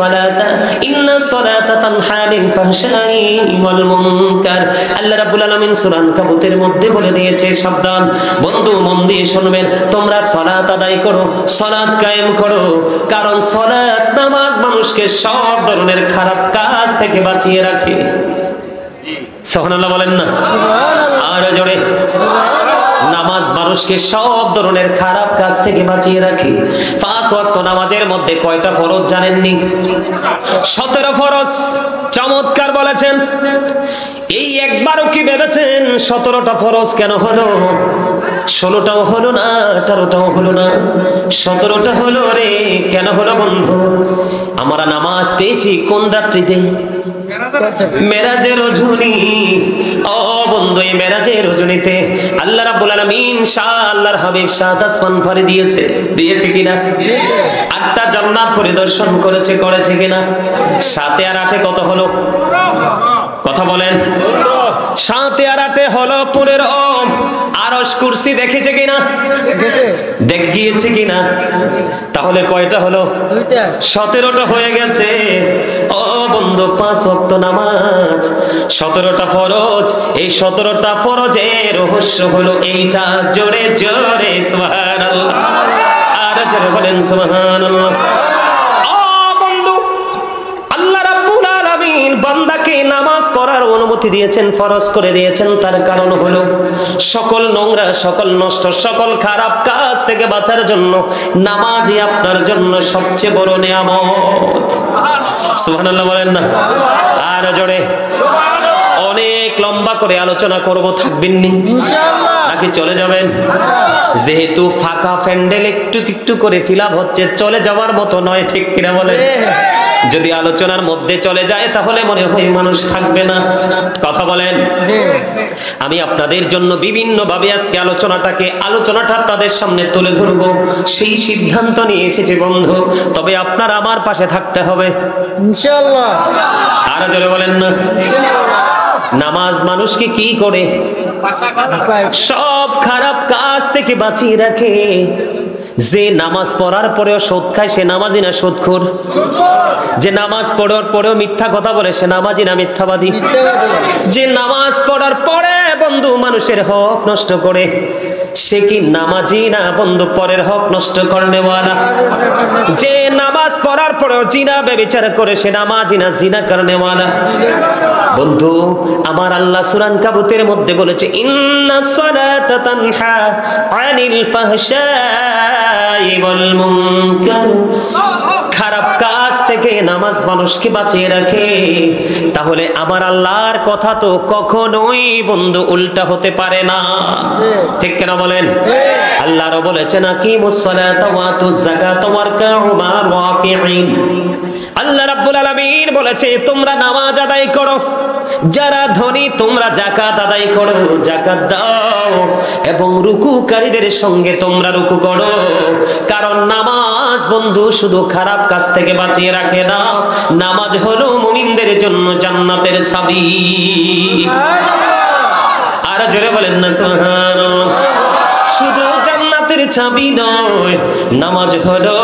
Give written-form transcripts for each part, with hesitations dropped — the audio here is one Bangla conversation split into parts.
সালাতা ইন্নাস সালাতা তানহা আনিল ফাহশাই ওয়াল মুনকার। আল্লাহ রাব্বুল আলামিন সূরা আনকাবুতের মধ্যে বলে দিয়েছে, সাবধান বন্ধু, মন দিয়ে শুনবেন, তোমরা সালাত আদায় করো, সালাত কায়েম করো, কারণ সালাত নামাজ মানুষকে সব ধরনের খারাপ কাজ থেকে বাঁচিয়ে রাখে। সুবহানাল্লাহ বলেন না? আর জোরে। নামাজ মানুষকে সব ধরনের খারাপ কাজ থেকে বাঁচিয়ে রাখে। 5 ওয়াক্ত নামাজের মধ্যে কয়টা ফরজ জানেননি? 17 ফরজ। চমৎকার বলেছেন। এই একবারও কি ভেবেছেন 17টা ফরজ কেন হলো? 16টাও হলো না, 18টাও হলো না, 17টা হলো রে। কেন হলো বন্ধু? আমরা নামাজ পেয়েছি কোন রাত্রিতে? মেরাজের রজনী। ও বন্ধু, এই মেরাজের রজনীতে আল্লাহ রাব্বুল আলামিন শাহ আল্লাহর হাবিব সাত আসমান পাড়ি দিয়েছে। দিয়েছে কিনা? 8টা জান্নাত পরিদর্শন করেছে কিনা? 7 আর 8 কত হলো? কথা বলেন। 7 আর 8 হলো 15। আরশ কুরসি দেখেছে কিনা? দেখ গিয়েছে কিনা? তাহলে কয়টা হলো? 17টা হয়ে গেছে। ও বন্ধু, 5 ওয়াক্ত নামাজ, 17টা ফরজ। এই 17টা ফরজের রহস্য হলো এইটা। জোরে জোরে সুবহানাল্লাহ। আর জোরে বলেন সুবহানাল্লাহ। বান্দাকে নামাজ পড়ার অনুমতি দিয়েছেন, ফরজ করে দিয়েছেন। তার কারণ হলো সকল নোংরা, সকল নষ্ট, সকল খারাপ কাজ থেকে বাঁচার জন্য নামাজই আপনার জন্য সবচেয়ে বড় নিয়ামত। সুবহানাল্লাহ বলেন না? আর জোরে। অনেক লম্বা করে আলোচনা করব, থাকবেন নি ইনশাআল্লাহ নাকি চলে যাবেন? যেহেতু ফাঁকা প্যান্ডেল একটু একটু করে ফিল আপ হচ্ছে, চলে যাওয়ার মতো নয়, ঠিক কিনা বলেন? যদি আলোচনার মধ্যে চলে যায় তাহলে মনে হয় মানুষ থাকবে না। কথা বলেন। আমি আপনাদের জন্য বিভিন্ন ভাবে আজকে আলোচনাটা আপনাদের সামনে তুলে ধরবো, সেই সিদ্ধান্ত নিয়ে এসেছি বন্ধু। তবে আপনার আমার পাশে থাকতে হবে ইনশাআল্লাহ। আর জোরে বলেন না? নামাজ মানুষকে কি করে? সব খারাপ কাজ থেকে বাঁচিয়ে রাখে। যে নামাজ পড়ার পরেও সুদ খায় সে নামাজি না সুদখোর? যে নামাজ পড়ার পরেও মিথ্যা কথা বলে সে নামাজি না মিথ্যাবাদী? যে নামাজ পড়ার পরে বন্ধু মানুষের হক নষ্ট করে সে কি নামাজি না বন্ধু পরের হক নষ্ট করনেওয়ালা? যে নামাজ পড়ার পরেও জিনা ব্যভিচার করে সে নামাজি না জিনা করনেওয়ালা? বন্ধু আমার আল্লাহ সূরা আনকাবুতের মধ্যে বলেছে, ইন্নাস সালাতা তানহা আনিল ফাহশাই ওয়াল মুনকার। খারাপ কাজ থেকে নামাজ মানুষকে বাঁচিয়ে রাখে। তাহলে আমার আল্লাহর কথা তো কখনোই বন্ধু উল্টা হতে পারে না, ঠিক কেন বলেন? আল্লাহও বলেছেন, আকিমুস সালাতা ওয়া আতুজ যাকাতা ওয়ারকাউ মা'আর রাকিঈন। আল্লাহ রাব্বুল আলামিন বলেছে তোমরা নামাজ আদায় করো, যারা ধনী তোমরা যাকাত আদায় করো, যাকাত দাও, এবং রুকুকারীদের সঙ্গে তোমরা রুকু করো। কারণ নামাজ বন্ধু শুধু খারাপ কাজ থেকে বাঁচিয়ে রাখে না, নামাজ হলো মুমিনদের জন্য জান্নাতের চাবি। আর জোরে বলেন না সুবহানাল্লাহ। শুধু জান্নাতের চাবি নয়, নামাজ হলো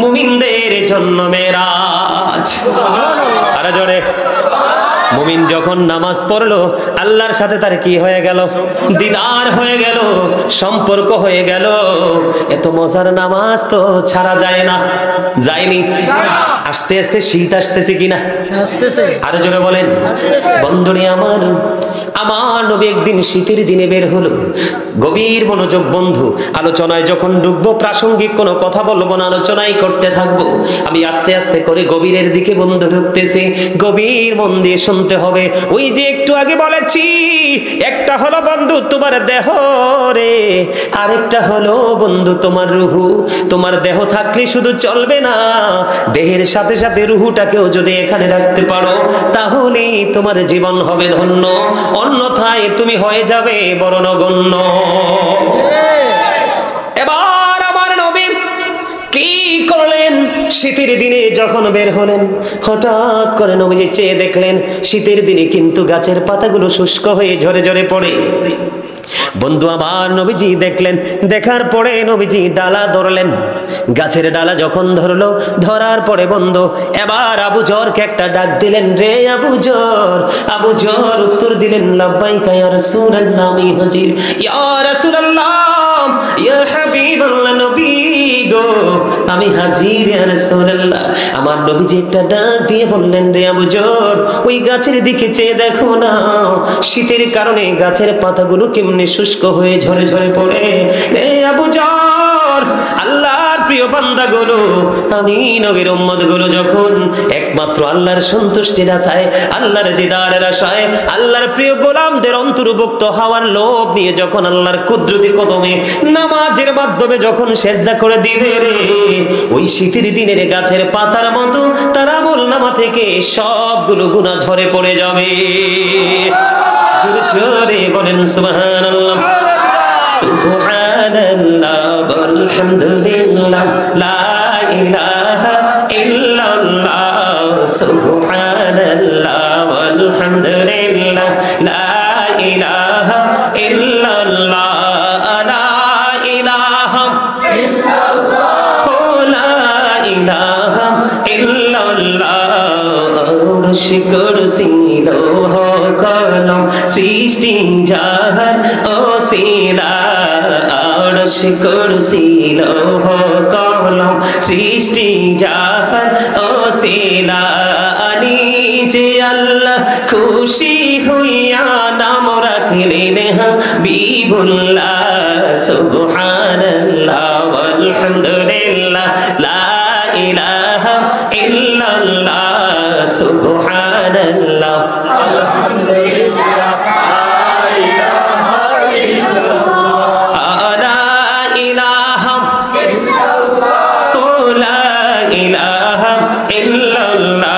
মুমিনদের জন্য মেরাজ। আর জোরে। মুমিন যখন নামাজ পড়লো আল্লাহর সাথে তার কি হয়ে গেল? দিদার হয়ে গেল, সম্পর্ক হয়ে গেল। এত মজার নামাজ তো ছাড়া যায় না। যায়নি? আস্তে আস্তে শীত আসতেছে কিনা? আসতেছে। আর জোরে বলেন। বন্ধুরে আমার নবী একদিন শীতের দিনে বের হলো। গভীর মনোযোগ বন্ধু, আলোচনায় যখন ঢুকবো প্রাসঙ্গিক কোনো কথা বলবো না, আলোচনাই করতে থাকবো। আমি আস্তে আস্তে করে গভীরের দিকে বন্ধু ঢুকতেছি। গভীর মন দিয়ে শুনতে হবে। ওই যে একটু আগে বলেছি, একটা হলো বন্ধু তোমার দেহ রে, আরেকটা হলো বন্ধু তোমার রুহু। তোমার দেহ থাকলে শুধু চলবে না, দেহের সাথে সাথে রুহুটাকেও যদি এখানে রাখতে পারো তাহলেই তোমার জীবন হবে ধন্য, অন্যথায় তুমি হয়ে যাবে বড় নগণ্য। এবার আমার নবী কি করলেন? শীতের দিনে যখন বের হলেন হঠাৎ করে নবীজি চেয়ে দেখলেন শীতের দিনে কিন্তু গাছের পাতাগুলো শুষ্ক হয়ে ঝরে ঝরে পড়ে। বন্ধু আমার নবীজি দেখলেন, দেখার পরে নবীজি ডালা ধরলেন। গাছের ডালা যখন ধরলো, ধরার পরে বন্ধু এবার আবু জরকে একটা ডাক দিলেন, রে আবু জর। আবু জর উত্তর দিলেন, লাব্বাইকা ইয়া রাসূলুল্লাহ, আমি হাজির। ইয়া রাসূলুল্লাহ, ইয়া হাবিবাল্লাহ, নবী গো আমি হাজির ইয়া রাসূলুল্লাহ। আমার নবীজি একটা ডাক দিয়ে বললেন, রে আবু জর, ওই গাছের দিকে চেয়ে দেখো না, শীতের কারণে গাছের পাতাগুলো কেমনে শুষ্ক হয়ে ঝরে ঝরে পড়ে। রে আবু জর, আল্লাহর প্রিয় বান্দাগুলো, আমি নবীর উম্মতগুলো যখন একমাত্র আল্লাহর সন্তুষ্টির আশায়, আল্লাহর দিদারের আশায়, আল্লাহর প্রিয় গোলামদের অন্তর্ভুক্ত হওয়ার লোভ নিয়ে যখন আল্লাহর কুদরতি কদমে নামাজের মাধ্যমে যখন সেজদা করে দিবে রে, ওই শীতের দিনের গাছের পাতার মতো তার আমলনামা থেকে সবগুলো গুনাহ ঝরে পড়ে যাবে। জোরে জোরে বলেন সুবহানাল্লাহ, সুবহানাল্লাহ, আলহামদুলিল্লাহ, লা ইলাহা ইল্লাল্লাহ, সুবহানাল্লাহ, আলহামদুলিল্লাহ, লা ইলাহা ইল্লাল্লাহ, লা ইলাহা ইল্লাল্লাহ, লা ইলাহা ইল্লাল্লাহ। আরশ কুরসি লৌহ কলম সৃষ্টি জাহান ওসিলা, আরশ কুরসি লৌহ কলম সৃষ্টি জাহান ওসিলা, নিজে আল্লাহ খুশি হইয়া নাম রাখলেন হাবিবুল্লাহ, সুবহানাল্লাহ, আলহামদুলিল্লাহ, লা ইলাহা ইল্লাল্লাহ, সুবহানাল্লাহ, আলহামদুলিল্লাহ, লা ইলাহা ইল্লাল্লাহ, লা ইলাহা ইল্লাল্লাহ।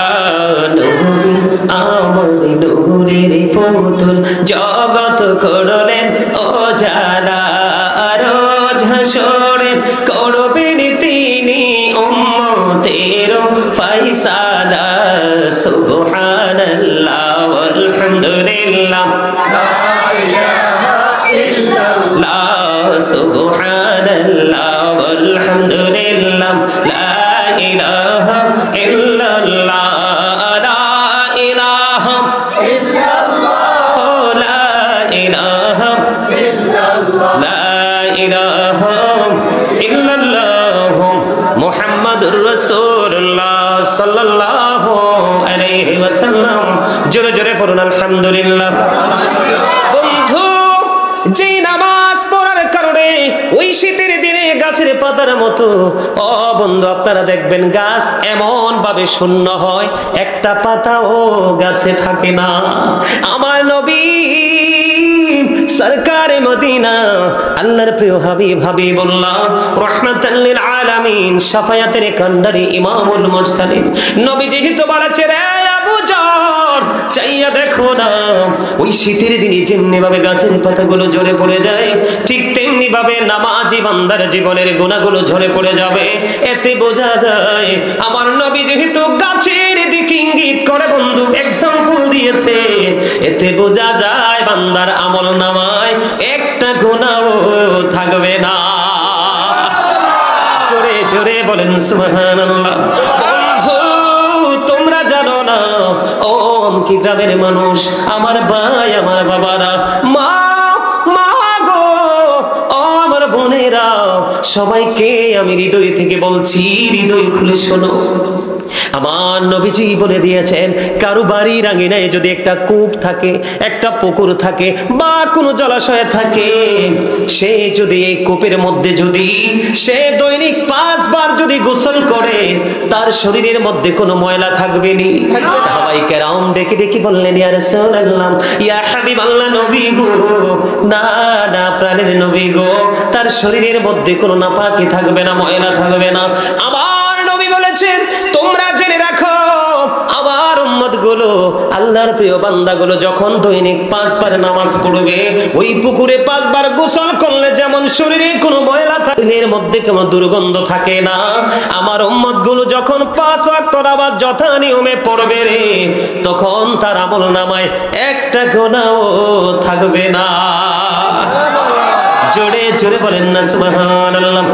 আমার নূরের ফুতুল জগৎ করলেন ও জালা, রোজ হাসরে করবেন তিনি উম্মতের ফায়সালা, সুবহানাল্লাহ, আলহামদুলিল্লাহ, লা ইলাহা ইল্লাল্লাহ, সুবহানাল্লাহ, আলহামদুলিল্লাহ, লা ইলাহা ইল্লাল্লাহ, লা ইলাহা ইল্লাল্লাহ, লা ইলাহা ইল্লাল্লাহ, লা ইলাহা ইল্লাল্লাহ, মুহাম্মাদুর রাসূলুল্লাহ সাল্লাল্লাহু আলাইহি ওয়াসাল্লাম। জোরে জোরে পড়ুন আলহামদুলিল্লাহ। বন্ধু, যেই নামাজ পড়ার কারণে ওই শীতের দিনে গাছের পাতার মতো, ও বন্ধু আপনারা দেখবেন গাছ এমন ভাবে শূন্য হয়, একটা পাতাও গাছে থাকে না। আমার নবী সরকারে মদিনা, আল্লাহর প্রিয় হাবিব হাবিবুল্লাহ, রাহমাতাল লিল আলামিন, শাফায়াতের কান্ডারি, ইমামুল মুরসালিন, নবী যেহেতু বলেছে, রে আবু জর, চাইয়া দেখো না, ওই শীতের দিনে যেমনি ভাবে গাছের পাতাগুলো ঝরে পড়ে যায়, ঠিক তেমনি ভাবে নামাজি বান্দার জীবনের গুনাহগুলো ঝরে পড়ে যাবে। এতে বোঝা যায় আমার নবী যেহেতু গাছের দিকে ইঙ্গিত করে বন্ধু এক্সাম্পল দিয়েছে, এতে বোঝা যায় বান্দার আমলনামায় একটা গুনাহ থাকবে না। জোরে জোরে বলেন সুবহানাল্লাহ। বন্ধু, তোমরা জানো না, ও কি গ্রামের মানুষ, আমার ভাই, আমার বাবারা, মা গো, ও আমার বোনেরা, সবাইকে আমি হৃদয় থেকে বলছি, হৃদয় খুলে শোনো। আমার নবীজি বলে দিয়েছেন, কারো বাড়ির আঙিনায় যদি একটা কূপ থাকে, একটা পুকুর থাকে, বা কোনো জলাশয় থাকে, সে যদি এই কূপের মধ্যে যদি সে দৈনিক 5 বার যদি গোসল করে, তার শরীরের মধ্যে কোনো ময়লা থাকবে না। সাহাবায়ে কেরাম ডেকে ডেকে বললেন, ইয়া রাসূলুল্লাহ, ইয়া হাবিবাল্লাহ, নবী গো, না না প্রাণের নবী গো, তার শরীরের মধ্যে কোনো নাপাকি থাকবে না, ময়লা থাকবে না। আমার নবী বলেছেন, তোমরা জেনে রাখো, আমার উম্মতগুলো, আল্লাহর প্রিয় বান্দাগুলো যখন দৈনিক 5 বার নামাজ পড়বে, ওই পুকুরে 5 বার গোসল করলে যেমন শরীরে কোনো ময়লা থাকে, এর মধ্যে কোনো দুর্গন্ধ থাকে না, আমার উম্মতগুলো যখন 5 ওয়াক্ত নামাজ যথা নিয়মে পড়বে রে, তখন তার আমলনামায় একটা গুনাহও থাকবে না। জোরে জোরে বলেন না সুবহানাল্লাহ।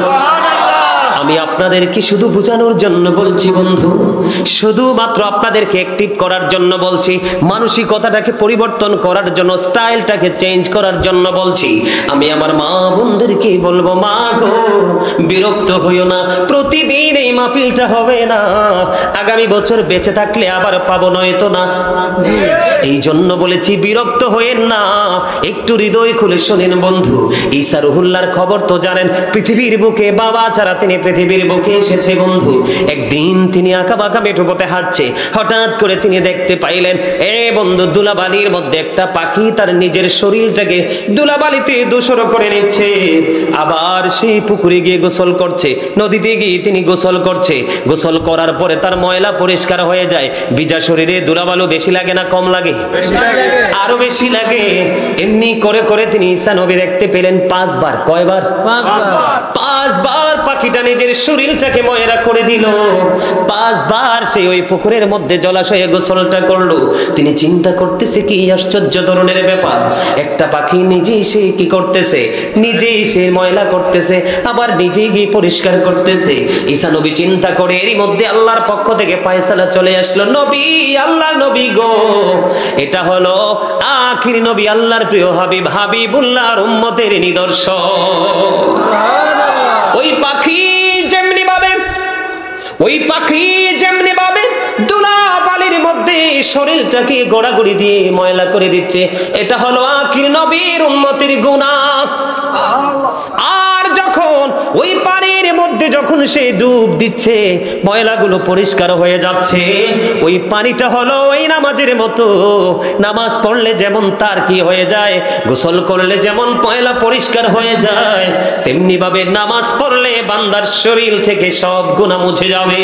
আমি আপনাদেরকে শুধু বোঝানোর জন্য বলছি বন্ধু, শুধুমাত্র আপনাদেরকে অ্যাক্টিভ করার জন্য বলছি, মানসিকতাটাকে পরিবর্তন করার জন্য, স্টাইলটাকে চেঞ্জ করার জন্য বলছি। আমি আমার মা বোনদেরকে বলবো, মা গো বিরক্ত হইও না, প্রতিদিন এই মাহফিলটা হবে না, আগামী বছর বেঁচে থাকলে আবার পাবো, নয়তো না। এই জন্য বলেছি বিরক্ত হইেন না, একটু হৃদয় খুলে শোনেন বন্ধু। ঈসা রুহুল্লাহর খবর তো জানেন, পৃথিবীর বুকে বাবা ছাড়া তিনি পৃথিবীর বুকে এসেছে বন্ধু। একদিন তিনি আঁকা বাঁকা মেঠোপথে হাঁটছে, হঠাৎ করে তিনি দেখতে পাইলেন বন্ধু, ধুলাবালির মধ্যে একটা পাখি তার নিজের শরীরটাকে ধুলাবালিতে দূষণ করে নিচ্ছে, আবার সেই পুকুরে গিয়ে গোসল করছে, নদীতে গিয়ে তিনি গোসল করছে। গোসল করার পরে তার ময়লা পরিষ্কার হয়ে যায়। ভিজা শরীরে ধুলাবালু বেশি লাগে না কম লাগে? আরো বেশি লাগে। এমনি করে করে তিনি ঈসা নবী দেখতে পেলেন 5 বার। কয়বার? 5 বার পাখিটা নিজের শরীরটাকে ময়লা করে দিল। 5 বার সে ওই পুকুরের মধ্যে জলাশয়ে গোসলটা করলো। তিনি চিন্তা করতেছে কি আশ্চর্য ধরনের ব্যাপার, একটা পাখি নিজেই সে কি করতেছে, নিজেই সে ময়লা করতেছে, আবার নিজেই গিয়ে পরিষ্কার করতেছে। ঈসা নবী চিন্তা করে, এরই মধ্যে আল্লাহর পক্ষ থেকে ফয়সালা চলে আসলো, নবী, আল্লাহ নবী গো, এটা হলো আখির নবী, আল্লাহর প্রিয় হাবিব, হাবিবুল্লাহর উম্মতের নিদর্শন। ওই পাখি যেমনি ভাবে ধুলাবালির মধ্যে শরীরটাকে গোড়াগড়ি দিয়ে ময়লা করে দিচ্ছে, এটা হলো আখির নবীর উম্মতের গুনাহ। আর যখন ওই পানির মধ্যে যখন সে ডুব দিচ্ছে, ময়লাগুলো পরিষ্কার হয়ে যাচ্ছে, ওই পানিটা হলো ওই নামাজের মতো। নামাজ পড়লে যেমন তার কি হয়ে যায়, গোসল করলে যেমন ময়লা পরিষ্কার হয়ে যায়, তেমনি ভাবে নামাজ পড়লে বান্দার শরীর থেকে সব গুনাহ মুছে যাবে।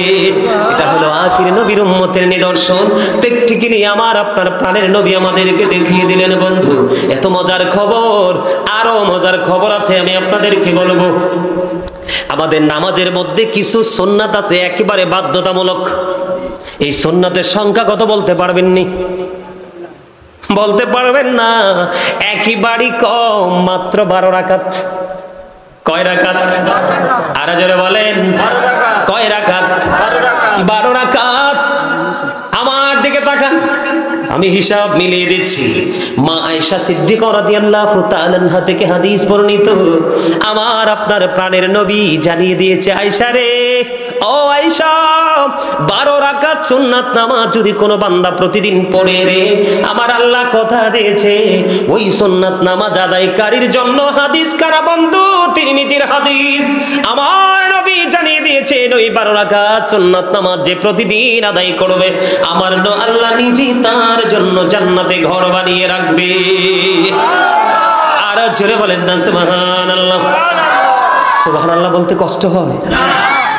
এটা হলো আখির নবীর উম্মতের নিদর্শন। প্র্যাকটিক্যালি আমার আপনার প্রাণের নবী আমাদেরকে দেখিয়ে দিলেন বন্ধু। এত মজার খবর, আরো মজার খবর আছে, আমি আপনাদেরকে বলবো। আমাদের নামাজের মধ্যে কিছু সুন্নাত আছে একেবারে বাধ্যতামূলক। এই সুন্নাতের সংখ্যা কত বলতে পারবেননি? বলতে পারবেন না? একেবারে কম, মাত্র 12 রাকাত। কয় রাকাত? আর জোরে বলেন, কয় রাকাত? 12 রাকাত। আমার দিকে তাকান, আমি হিসাব মিলিয়ে দিচ্ছি। মা আয়েশা সিদ্দিকা রাদিয়াল্লাহু তাআলা আনহা থেকে হাদিস বর্ণিত, আমার আপনার প্রাণের নবী জানিয়ে দিয়েছে, আয়েশা রে, ও আয়েশা, 12 রাকাত সুন্নাত নামাজ যদি কোনো বান্দা প্রতিদিন পড়ে রে, আমার আল্লাহ কথা দিয়েছে ওই সুন্নাত নামাজ আদায়কারীর জন্য হাদিস কারা বন্ধু, তিনি নিজের হাদিস। আমার নবী জানিয়ে দিয়েছেন ওই 12 রাকাত সুন্নাত নামাজ যে প্রতিদিন আদায় করবে, আমার আল্লাহ নিজে তার জন্য জান্নাতে ঘর বানিয়ে রাখবে। আর জোরে বলেন না সুবহানাল্লাহ। সুবহানাল্লাহ বলতে কষ্ট হয়?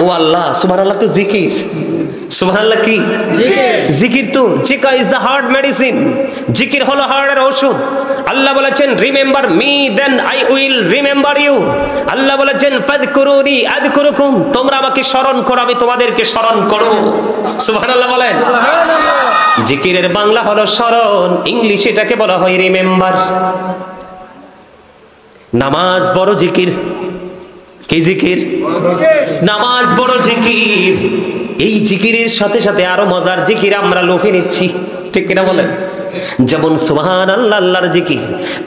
ও আল্লাহ, সুবহানাল্লাহ তো জিকির। সুবহানাল্লাহ কি জিকির? তো জিকির ইজ দ্য হার্ট মেডিসিন। জিকির হলো হার্টের ঔষধ। আল্লাহ বলেছেন, remember me then I will remember you. আল্লাহ বলেছেন, ফাযকুরুনি আযকুরুকুম, তোমরা আমাকে স্মরণ করো, আমি তোমাদেরকে স্মরণ করব। সুবহানাল্লাহ বলেন। জিকিরের বাংলা হলো স্মরণ, ইংলিশে এটাকে বলা হয় রিমেম্বার। নামাজ বড় জিকির। কি জিকির? নামাজ বড় জিকির। এই জিকিরের সাথে সাথে আরো মজার জিকির আমরা লোভে নিচ্ছি, ঠিক কিনা বলেন? যেমন সুবহানাল্লাহ আল্লাহর জিকির,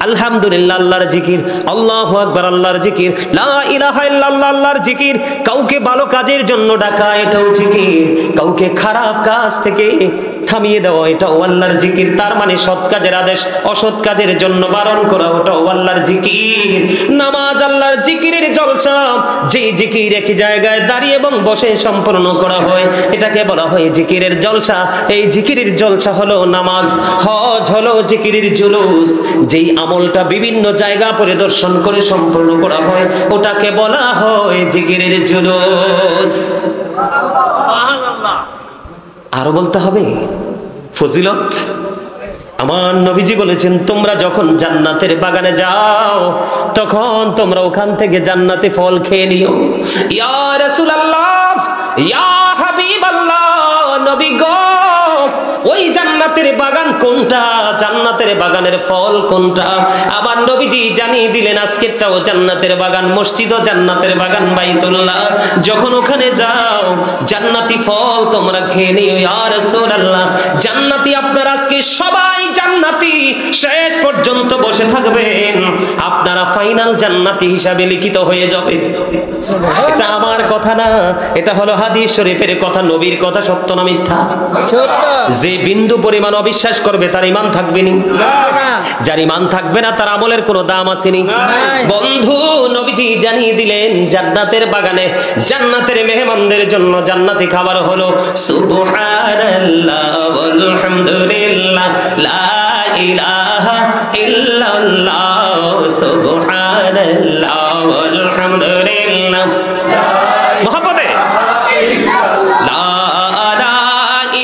আলহামদুলিল্লাহ আল্লাহর জিকির, আল্লাহু আকবার আল্লাহর জিকির, লা ইলাহা ইল্লাল্লাহ আল্লাহর জিকির। কাউকে ভালো কাজের জন্য ডাকা, এটাও জিকির। কাউকে খারাপ কাজ থেকে থামিয়ে দেওয়া, এটাও আল্লাহর জিকির। তার মানে সৎ কাজের আদেশ, অসৎ কাজের জন্য বারণ করা, ওটাও আল্লাহর জিকির। নামাজ আল্লাহর জিকিরের জলসা। যেই জিকির একই জায়গায় দাঁড়িয়ে এবং বসে সম্পূর্ণ করা হয়, এটাকে বলা হয় জিকিরের জলসা। এই জিকিরের জলসা হলো নামাজ। হজ হলো জিকিরের জুলুস। যেই আমলটা বিভিন্ন জায়গা পরিদর্শন করে সম্পূর্ণ করা হয়, ওটাকে বলা হয় জিকিরের জুলুস। আরো বলতে হবে ফজিলত। আমার নবীজি বলেছেন, তোমরা যখন জান্নাতের বাগানে যাও, তখন তোমরা ওখান থেকে জান্নাতি ফল খেয়ে নিও। ইয়া রাসূলুল্লাহ, ইয়া হাবিবাল্লাহ, নবী গো, ওই জান্নাত জান্নাতের বাগান কোনটা, জান্নাতের বাগানের ফল কোনটা। আবার নবীজি জানিয়ে দিলেন আজকেরটাও জান্নাতের বাগান, মসজিদও জান্নাতের বাগান বাইতুল্লাহ। যখন ওখানে যাও জান্নাতি ফল তোমরা খেয়ে নিও। ইয়া রাসূলুল্লাহ, জান্নাতি আপনারা আজকে সবাই জান্নাতি, শেষ পর্যন্ত বসে থাকবেন, আপনারা ফাইনাল জান্নাতি হিসাবে লিখিত হয়ে যাবে। এটা আমার কথা না, এটা হলো হাদিস শরীফের কথা, নবীর কথা। সত্য না মিথ্যা? যে বিন্দু পরিমাণ অবিশ্বাস করবে তার ঈমান থাকবে না, যার ঈমান থাকবে না তার আমলের কোনো দাম আসেনি। বন্ধু, নবীজি জানিয়ে দিলেন জান্নাতের বাগানে জান্নাতের মেহমানদের জন্য জান্নাতি খাবার হলো সুবহানাল্লাহ ওয়ালহামদুলিল্লাহ লা ইলাহা ইল্লাল্লাহ সুবহানাল্লাহ ওয়ালহামদুলিল্লাহ। মুহাব্বতে লা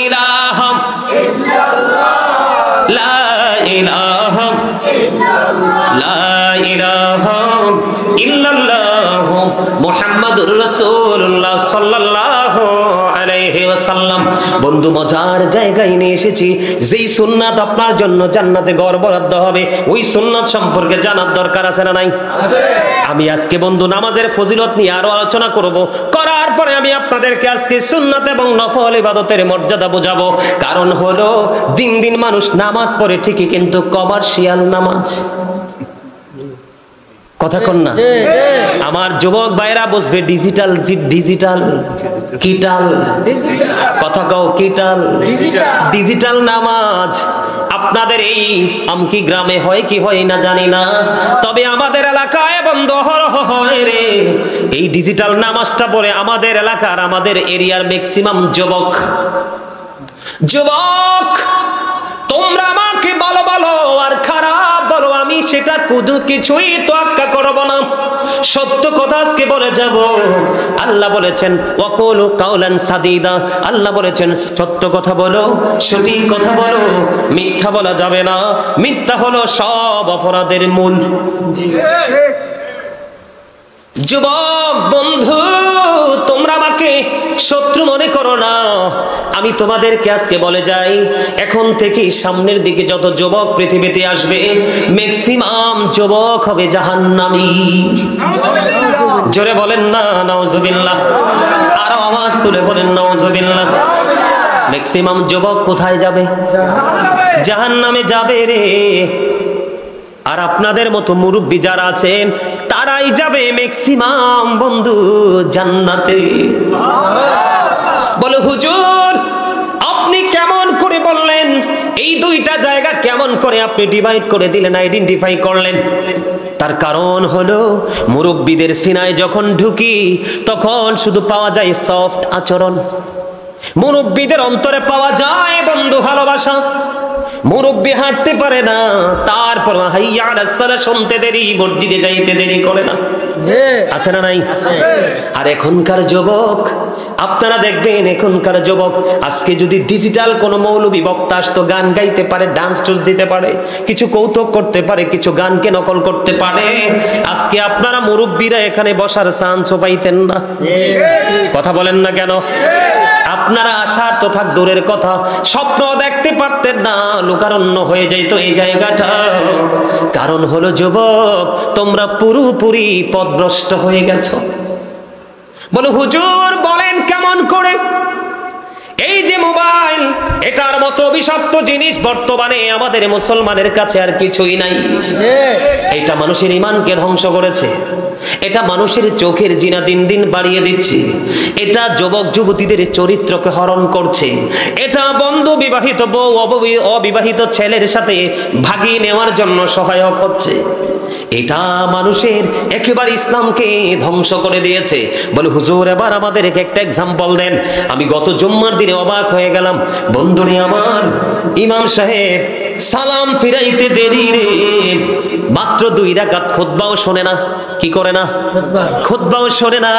ইলাহা লা ইলাহা লা ইলাহা ইল্লাল্লাহ মুহাম্মাদুর রাসূলুল্লাহ সাল্লাল্লাহু আলাইহি ওয়াসাল্লাম। বন্ধু, মজার জায়গায় নিয়ে এসেছি। যেই সুন্নাত আপনার জন্য জান্নাতে ঘর বরাদ্দ হবে, ওই সুন্নাত সম্পর্কে জানার দরকার আছে না নাই? আমি আজকে বন্ধু নামাজের ফজিলত নিয়ে আরো আলোচনা করব, করার পরে আমি আপনাদেরকে আজকে সুন্নাত এবং নফল ইবাদতের মর্যাদা বোঝাবো। কারণ হলো দিন দিন মানুষ নামাজ পড়ে ঠিকই, কিন্তু কমার্শিয়াল নামাজ। কথা কন না? আমার যুবক ভাইরা বুঝবে ডিজিটাল, ডিজিটাল কিটাল, কথা কও কিটাল, ডিজিটাল নামাজ। আপনাদের এই আমকি গ্রামে হয় কি হয় না জানি না, তবে আমাদের এলাকায় বন্ধ হয় রে। এই ডিজিটাল নামাজটা পড়ে আমাদের এলাকার, আমাদের এরিয়ার ম্যাক্সিমাম যুবক তোমরা আমাকে ভালো বলো আর খারাপ বলো, আমি সেটা কিছুই তোয়াক্কা করব না। সত্য কথা আজকে বলে যাব। আল্লাহ বলেছেন ওয়াকুলু কাওলান সাদীদা, আল্লাহ বলেছেন সত্য কথা বলো, সঠিক কথা বলো, মিথ্যা বলা যাবে না। মিথ্যা হলো সব অপরাধের মূল। যুবক বন্ধু, তোমরা আমাকে শত্রু মনে করো না, আমি তোমাদেরকে আজকে বলে যাই, এখন থেকে সামনের দিকে যত যুবক পৃথিবীতে আসবে ম্যাক্সিমাম যুবক হবে জাহান্নামী। জোরে বলেন না নাউজুবিল্লাহ, আরো আওয়াজ তুলে বলেন নাউজুবিল্লাহ। ম্যাক্সিমাম যুবক কোথায় যাবে? জাহান্নামে যাবে রে। আর আপনাদের মতো মুরব্বী যারা আছেন তারাই যাবে ম্যাক্সিমাম বন্ধু জান্নাতে। বলে হুজুর আপনি কেমন করে বললেন? এই দুইটা জায়গা কেমন করে আপনি ডিভাইড করে দিলেন, আইডেন্টিফাই করলেন? তার কারণ হলো মুরব্বীদের সিনায় যখন ঢুকি তখন শুধু পাওয়া যায় সফট আচরণ, মুরব্বীদের অন্তরে পাওয়া যায় বন্ধু ভালোবাসা। মুরব্বী হাঁটতে পারে না, তারপর হাইয়া আলাস সালাহ শুনতে দেরি, মসজিদে যাইতে দেরি করে না, আছে না নাই? আর এখনকার যুবক আপনারা দেখবেন, এখনকার যুবক আজকে যদি ডিজিটাল কোন মৌলবী বক্তা আসতো, গান গাইতে পারে, ডান্স টুস দিতে পারে, কিছু কৌতুক করতে পারে, কিছু গানকে নকল করতে পারে, আজকে আপনারা মুরব্বীরা এখানে বসার চান্সও পাইতেন না। কথা বলেন না কেন? আপনারা আসার তো থাক দূরের কথা, স্বপ্ন দেখতে পারতেন না, লোকারণ্য হয়ে যাইতো এই জায়গাটা। কারণ হলো যুবক তোমরা পুরোপুরি পথভ্রষ্ট হয়ে গেছো। বলো হুজুর বলেন কেমন করে? এই যে মোবাইল, এটার মতো অভিশপ্ত জিনিস বর্তমানে আমাদের মুসলমানের কাছে আর কিছুই নাই। এটা মানুষের ঈমানকে ধ্বংস করেছে, এটা মানুষের চোখের জিনা দিন দিন বাড়িয়ে দিচ্ছে, এটা যুবক যুবতীদের চরিত্রকে হরণ করছে, এটা বন্ধু বিবাহিত বউ অবিবাহিত ছেলের সাথে ভাগিয়ে নেওয়ার জন্য সহায়ক হচ্ছে। এটা মানুষের একেবারে ইসলামকে ধ্বংস করে দিয়েছে। বলে হুজুর এবার আমাদেরকে একটা এক্সাম্পল দেন। আমি গত জুম্মার দিনে অবাক হয়ে গেলাম বন্ধুরে আমার, ইমাম সাহেব সালাম ফিরাইতে দেরি রে, মাত্র 2 রাকাত খুতবাও শোনে না। কি করে না? খুতবাও শোনে না।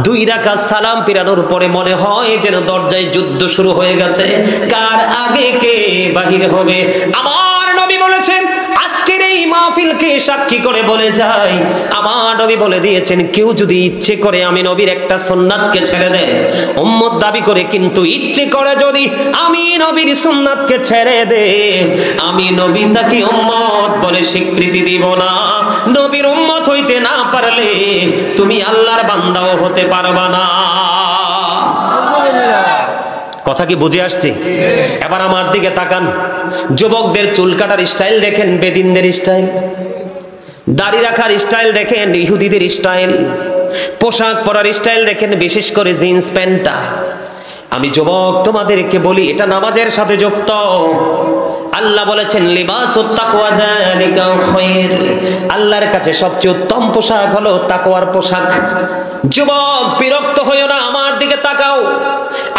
2 রাকাত সালাম ফিরানোর পরে মনে হয় যেন দরজায় যুদ্ধ শুরু হয়ে গেছে, কার আগে কে বাহির হবে। আমার নবী বলেছেন আজকের এই মাহফিলকে সাক্ষী করে বলে যাই, আমার নবী বলে দিয়েছেন কেউ যদি ইচ্ছে করে আমি নবীর একটা সুন্নাতকে ছেড়ে দেয় উম্মত দাবি করে, কিন্তু ইচ্ছে করে যদি আমি নবীর সুন্নাতকে ছেড়ে দে, আমি নবী তাকে উম্মত বলে স্বীকৃতি দিব না। নবীর উম্মত হইতে না পারলে তুমি আল্লাহর বান্দাও হতে পারবা না। কথা কি বুঝে আসছে? এবার আমার দিকে তাকান, যুবকদের চুল কাটার স্টাইল দেখেন, বেদিনদের স্টাইল, দাড়ি রাখার স্টাইল দেখেন, ইহুদিদের স্টাইল, পোশাক পরার স্টাইল দেখেন, বিশেষ করে জিন্স প্যান্টটা। আমি যুবক তোমাদেরকে বলি এটা নামাজের সাথে যুক্ত। আল্লাহ বলেছেন লিবাসুত তাকওয়া যালিকা খায়র, আল্লাহর কাছে সবচেয়ে উত্তম পোশাক হলো তাকওয়ার পোশাক। যুবক বিরক্ত হইও না, আমার দিকে তাকাও।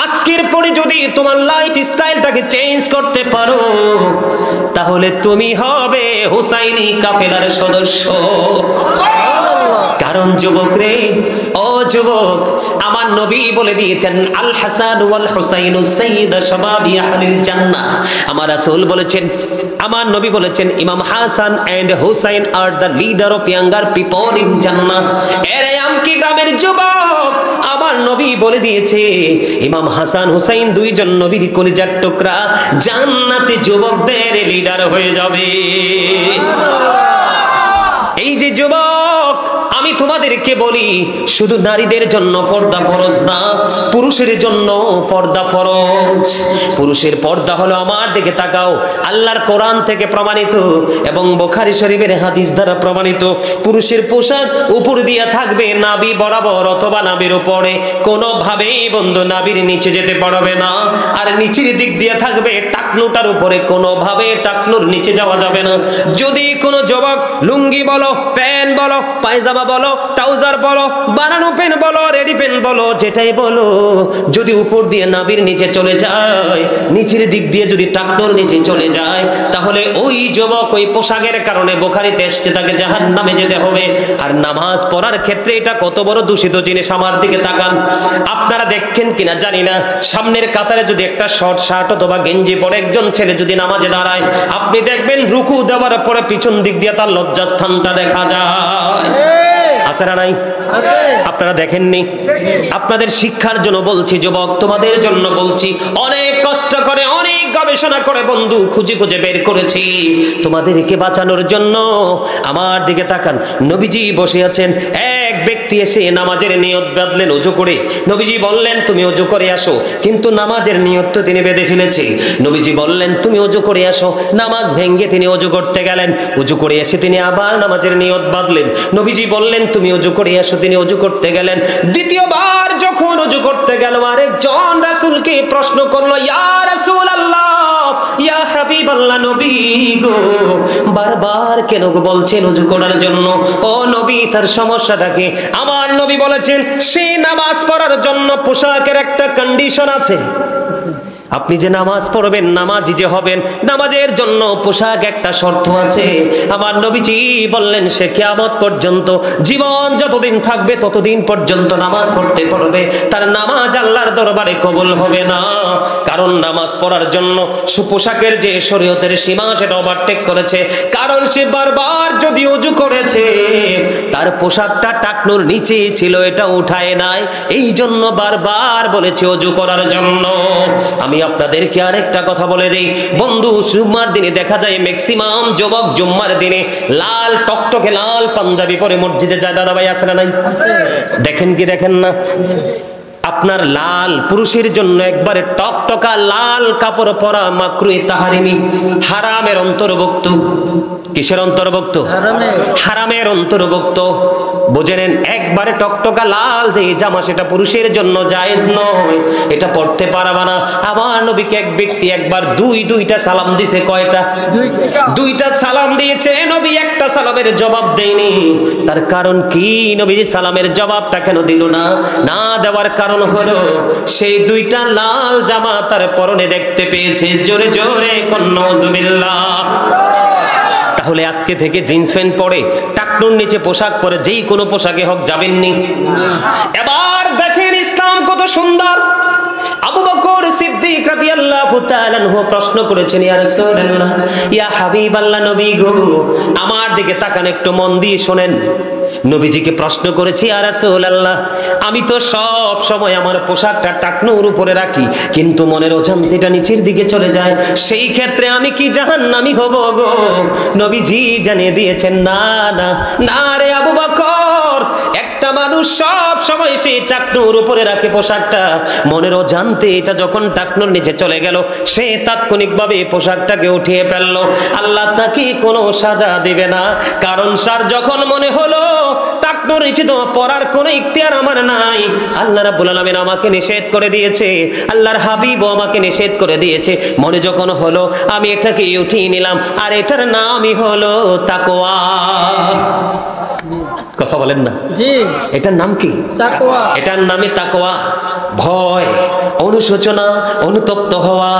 আজকের পরে যদি তোমার লাইফ স্টাইলটাকে চেঞ্জ করতে পারো তাহলে তুমি হবে হুসাইনি কাফেলার সদস্য। কারণ যুবক রে, ও যুবক, আমার নবী বলে দিয়েছেন আল হাসান ওয়াল হুসাইন সাইয়্যিদু শাবাবি আহলিল জান্নাহ। আমার রাসূল বলেছেন, আমার নবী বলেছেন ইমাম Hasan and Husain are the leader of younger people in জান্নাহ। এরে আমকি গ্রামের যুবক, আমার নবী বলে দিয়েছে ইমাম হাসান হুসাইন দুইজন নবীর কলিজার টুকরা, জান্নাতে যুবকদের লিডার হয়ে যাবে। এই যে যুবক, আমি তোমাদেরকে বলি শুধু নারীদের জন্য পর্দা ফরজ না, পুরুষের জন্য পর্দা ফরজ। পুরুষের পর্দা হলো, আমার দিকে তাকাও, আল্লাহর কোরআন থেকে প্রমাণিত এবং বুখারী শরীফের হাদিস দ্বারা প্রমাণিত। পুরুষের পোশাক উপর দিয়ে থাকবে নাভি বরাবর অথবা নাভির উপরে, কোনোভাবেই বন্ধু নাভির নিচে যেতে পারবে না। আর নিচের দিক দিয়ে থাকবে টাকনুটার উপরে, কোনোভাবে টাকনুর নিচে যাওয়া যাবে না। যদি কোনো যুবক লুঙ্গি বলো, প্যান্ট বলো, পায়জামা বলো, ট্রাউজার বলো, বানানো প্যান্ট বলো, রেডি প্যান্ট বলো, যেটাই বলো, যদি উপর দিয়ে নাভির নিচে চলে যায়, নিচের দিক দিয়ে যদি টাকনুর নিচে চলে যায়, তাহলে ওই যুবক ওই পোশাকের কারণে বুখারীতে এসেছে তাকে জাহান্নামে যেতে হবে। আর নামাজ পড়ার ক্ষেত্রে এটা কত বড় দূষিত জিনিস, আমার দিকে তাকান। আপনারা দেখেন কিনা জানি না, সামনের কাতারে যদি একটা শর্ট শার্ট অথবা গেঞ্জি পরে একজন ছেলে যদি নামাজে দাঁড়ায়, আপনি দেখবেন রুকু দেওয়ার পরে পিছন দিক দিয়ে তার লজ্জাস্থানটা দেখা যায়। আছে না নাই? আপনারা দেখেননি? আপনাদের শিক্ষার জন্য বলছি যুবক, তোমাদের জন্য বলছি। অনেক কষ্ট করে, অনেক গবেষণা করে বন্ধু খুঁজে খুঁজে বের করেছি তোমাদেরকে বাঁচানোর জন্য। আমার দিকে তাকান, নবীজি বসে আছেন, এক ব্যক্তি এসে নামাজের নিয়ত বাঁধলেন ওযু করে। নবীজি বললেন তুমি ওযু করে আসো, কিন্তু নামাজের নিয়ত তো তিনি বেঁধে ফেলেছে। নবীজি বললেন তুমি ওযু করে আসো, নামাজ ভেঙে তিনি ওযু করতে গেলেন। ওযু করে এসে তিনি আবার নামাজের নিয়ত বাঁধলেন। নবীজি বললেন তুমি ওযু করে আসো, তিনি ওযু করতে গেলেন। দ্বিতীয়বার যখন ওযু করতে গেল, আরেকজন রাসূলকে প্রশ্ন করলো, ইয়া রাসূলুল্লাহ, ইয়া হাবিবাল্লাহ, নবী গো, বারবার কেন বলছেন ওযু করার জন্য? ও নবী, তার সমস্যাটাকে আমার নবী বলেছেন সে নামাজ পড়ার জন্য পোশাকের একটা কন্ডিশন আছে। আপনি যে নামাজ পড়বেন, নামাজি যে হবেন, নামাজের জন্য পোশাক একটা শর্ত আছে। আমার নবীজি বললেন সে কিয়ামত পর্যন্ত, জীবন যতদিন থাকবে ততদিন পর্যন্ত নামাজ পড়তে পারবে, তার নামাজ আল্লাহর দরবারে কবুল হবে না। কারণ নামাজ পড়ার জন্য পোশাকের যে শরীয়তের সীমা সেটা ওভারটেক করেছে। কারণ সে বারবার যদি ওযু করেছে, তার পোশাকটা টাকনুর নিচে ছিল, এটা উঠায় নাই, এই জন্য বারবার বলেছে ওযু করার জন্য। আমি আপনাদেরকে আরেকটা কথা বলে দেই বন্ধু, জুম্মার দিনে দেখা যায় ম্যাক্সিমাম যুবক জুম্মার দিনে লাল টকটকে লাল পাঞ্জাবি পরে মসজিদে যায়। দাদা ভাই আছে না নাই? দেখেন কি দেখেন না? আপনার লাল, পুরুষের জন্য একবারে টকটকা লাল কাপড় পরা মাকরুহ তাহরিমি, হারামের অন্তর্ভুক্ত। কিসের অন্তর্ভুক্ত? হারামের অন্তর্ভুক্ত। বুঝে নেন, একবারে টকটকা লাল যে জামা সেটা পুরুষের জন্য জায়েজ নয়, এটা পড়তে পারবা না। আমার নবীকে এক ব্যক্তি একবার দুইটা সালাম দিয়েছে। কয়টা? দুইটা সালাম দিয়েছে। নবী একটা সালামের জবাব দেয়নি। তার কারণ কি? নবী সালামের জবাবটা কেন দিল না? না দেওয়ার কারণ হলো সেই দুইটা লাল জামা তার পরনে দেখতে পেয়েছে। জোরে জোরে নাউজুবিল্লাহ। তাহলে আজকে থেকে জিন্স প্যান্ট পরে, টাকনুর নিচে পোশাক পরে, যেই কোনো পোশাকে হোক যাবেননি। এবার দেখেন ইসলাম কত সুন্দর। আবু বকর সিদ্দিক সিদ্দিক রাদিয়াল্লাহু তাআলা আনহু প্রশ্ন করেছেন, ইয়া রাসূলুল্লাহ, ইয়া হাবিবাল্লাহ, নবী গো, আমার দিকে তাকান, একটু মন দিয়ে শুনেন। নবীজিকে প্রশ্ন করেছি, ইয়া রাসূলুল্লাহ, আমি তো সব সময় আমার পোশাকটা টাকনুর উপরে রাখি, কিন্তু মনের অজান্তেটা নিচের দিকে চলে যায়, সেই ক্ষেত্রে আমি কি জাহান্নামী হব গো? নবীজি জানিয়ে দিয়েছেন, না না না রে আবু বকর, একটা মানুষ সব সময় সেই টাকনুর উপরে রাখে পোশাকটা, মনের অজান্তে এটা যখন টাকনুর নিচে চলে গেল, সে তাৎক্ষণিকভাবে পোশাকটাকে উঠিয়ে ফেললো, আল্লাহ তাকে কোনো সাজা দিবে না। কারণ স্যার যখন মনে হলো টাকনুর নিচে তো পরার কোনো ইখতিয়ার আমার নাই, আল্লাহ রাব্বুল আলামিন আমাকে নিষেধ করে দিয়েছে, আল্লাহর হাবিবও আমাকে নিষেধ করে দিয়েছে, মনে যখন হলো আমি এটাকে উঠিয়ে নিলাম, আর এটার নামই হলো তাকওয়া। কথা বলেন না জি? এটার নাম কি? তাকওয়া। এটার নামে তাকওয়া, ভয়, অনুশোচনা, অনুতপ্ত হওয়া।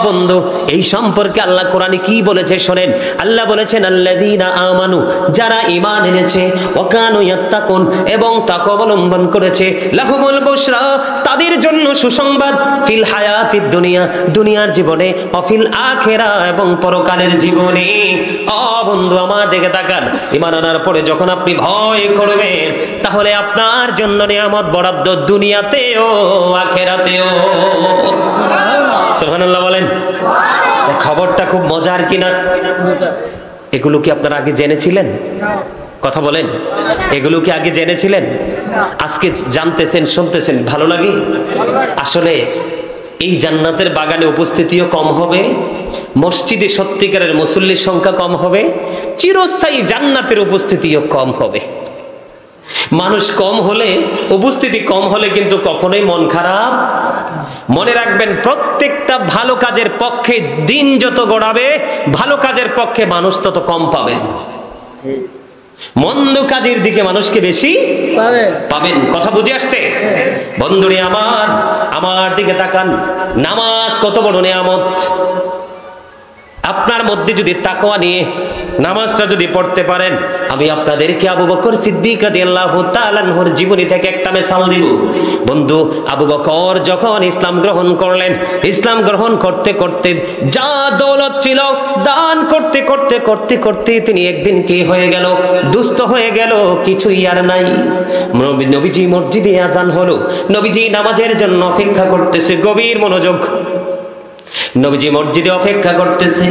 বন্ধু, এই সম্পর্কে আল্লাহ কোরআনে কি বলেছে শোনেন। আল্লাহ বলেছেন, আল্লাযীনা আমানু, যারা ঈমান এনেছে, ওয়া কানু ইয়াত্তাকুন, এবং তাকওয়া অবলম্বন করেছে, লাহুমুল বুশরা, তাদের জন্য সুসংবাদ, ফিল হায়াতিদ দুনিয়া, দুনিয়ার জীবনে, ওয়া ফিল আখিরা, এবং পরকালের জীবনে। বন্ধু আমার দিকে তাকান, ঈমান আনার পরে যখন আপনি ভয় করবেন, তাহলে আপনার জন্য নিয়ামত বরাদ্দ দুনিয়াতেও আখিরাতেও। সুবহানাল্লাহ বলেন। খবরটা খুব মজার কিনা? এগুলো কি আপনারা আগে জেনেছিলেন? কথা বলেন, এগুলো কি আগে জেনেছিলেন? আজকে জানতেছেন, শুনতেছেন, ভালো লাগে? আসলে এই জান্নাতের বাগানে উপস্থিতিও কম হবে, মসজিদে সত্যিকারের মুসল্লির সংখ্যা কম হবে, চিরস্থায়ী জান্নাতের উপস্থিতিও কম হবে। মানুষ কম হলে, উপস্থিতি কম হলে কিন্তু কখনোই মন খারাপ। মনে রাখবেন, প্রত্যেকটা ভালো কাজের পক্ষে দিন যত গড়াবে, ভালো কাজের পক্ষে মানুষ তত কম পাবেন, মন্দ কাজের দিকে মানুষকে বেশি পাবেন। কথা বুঝে আসছে? বন্ধুরে আমার, আমার দিকে তাকান, নামাজ কত বড় নিয়ামত। আপনার মধ্যে যদি তাকওয়া নিয়ে নামাজটা যদি পড়তে পারেন, আমি আপনাদেরকে আবু বকর সিদ্দিক রাদিয়াল্লাহু তাআলা আনহুর জীবনী থেকে একটা মিসাল দিব। বন্ধু, আবু বকর যখন ইসলাম গ্রহণ করলেন, ইসলাম গ্রহণ করতে করতে যা দৌলত ছিল দান করতে করতে করতে করতে তিনি একদিন কি হয়ে গেল? দুস্থ হয়ে গেল, কিছুই আর নাই। নবীজি মসজিদে আজান হলো, নবীজি নামাজের জন্য অপেক্ষা করতেছে, গভীর মনোযোগ। নবীজি মসজিদে অপেক্ষা করতেছে,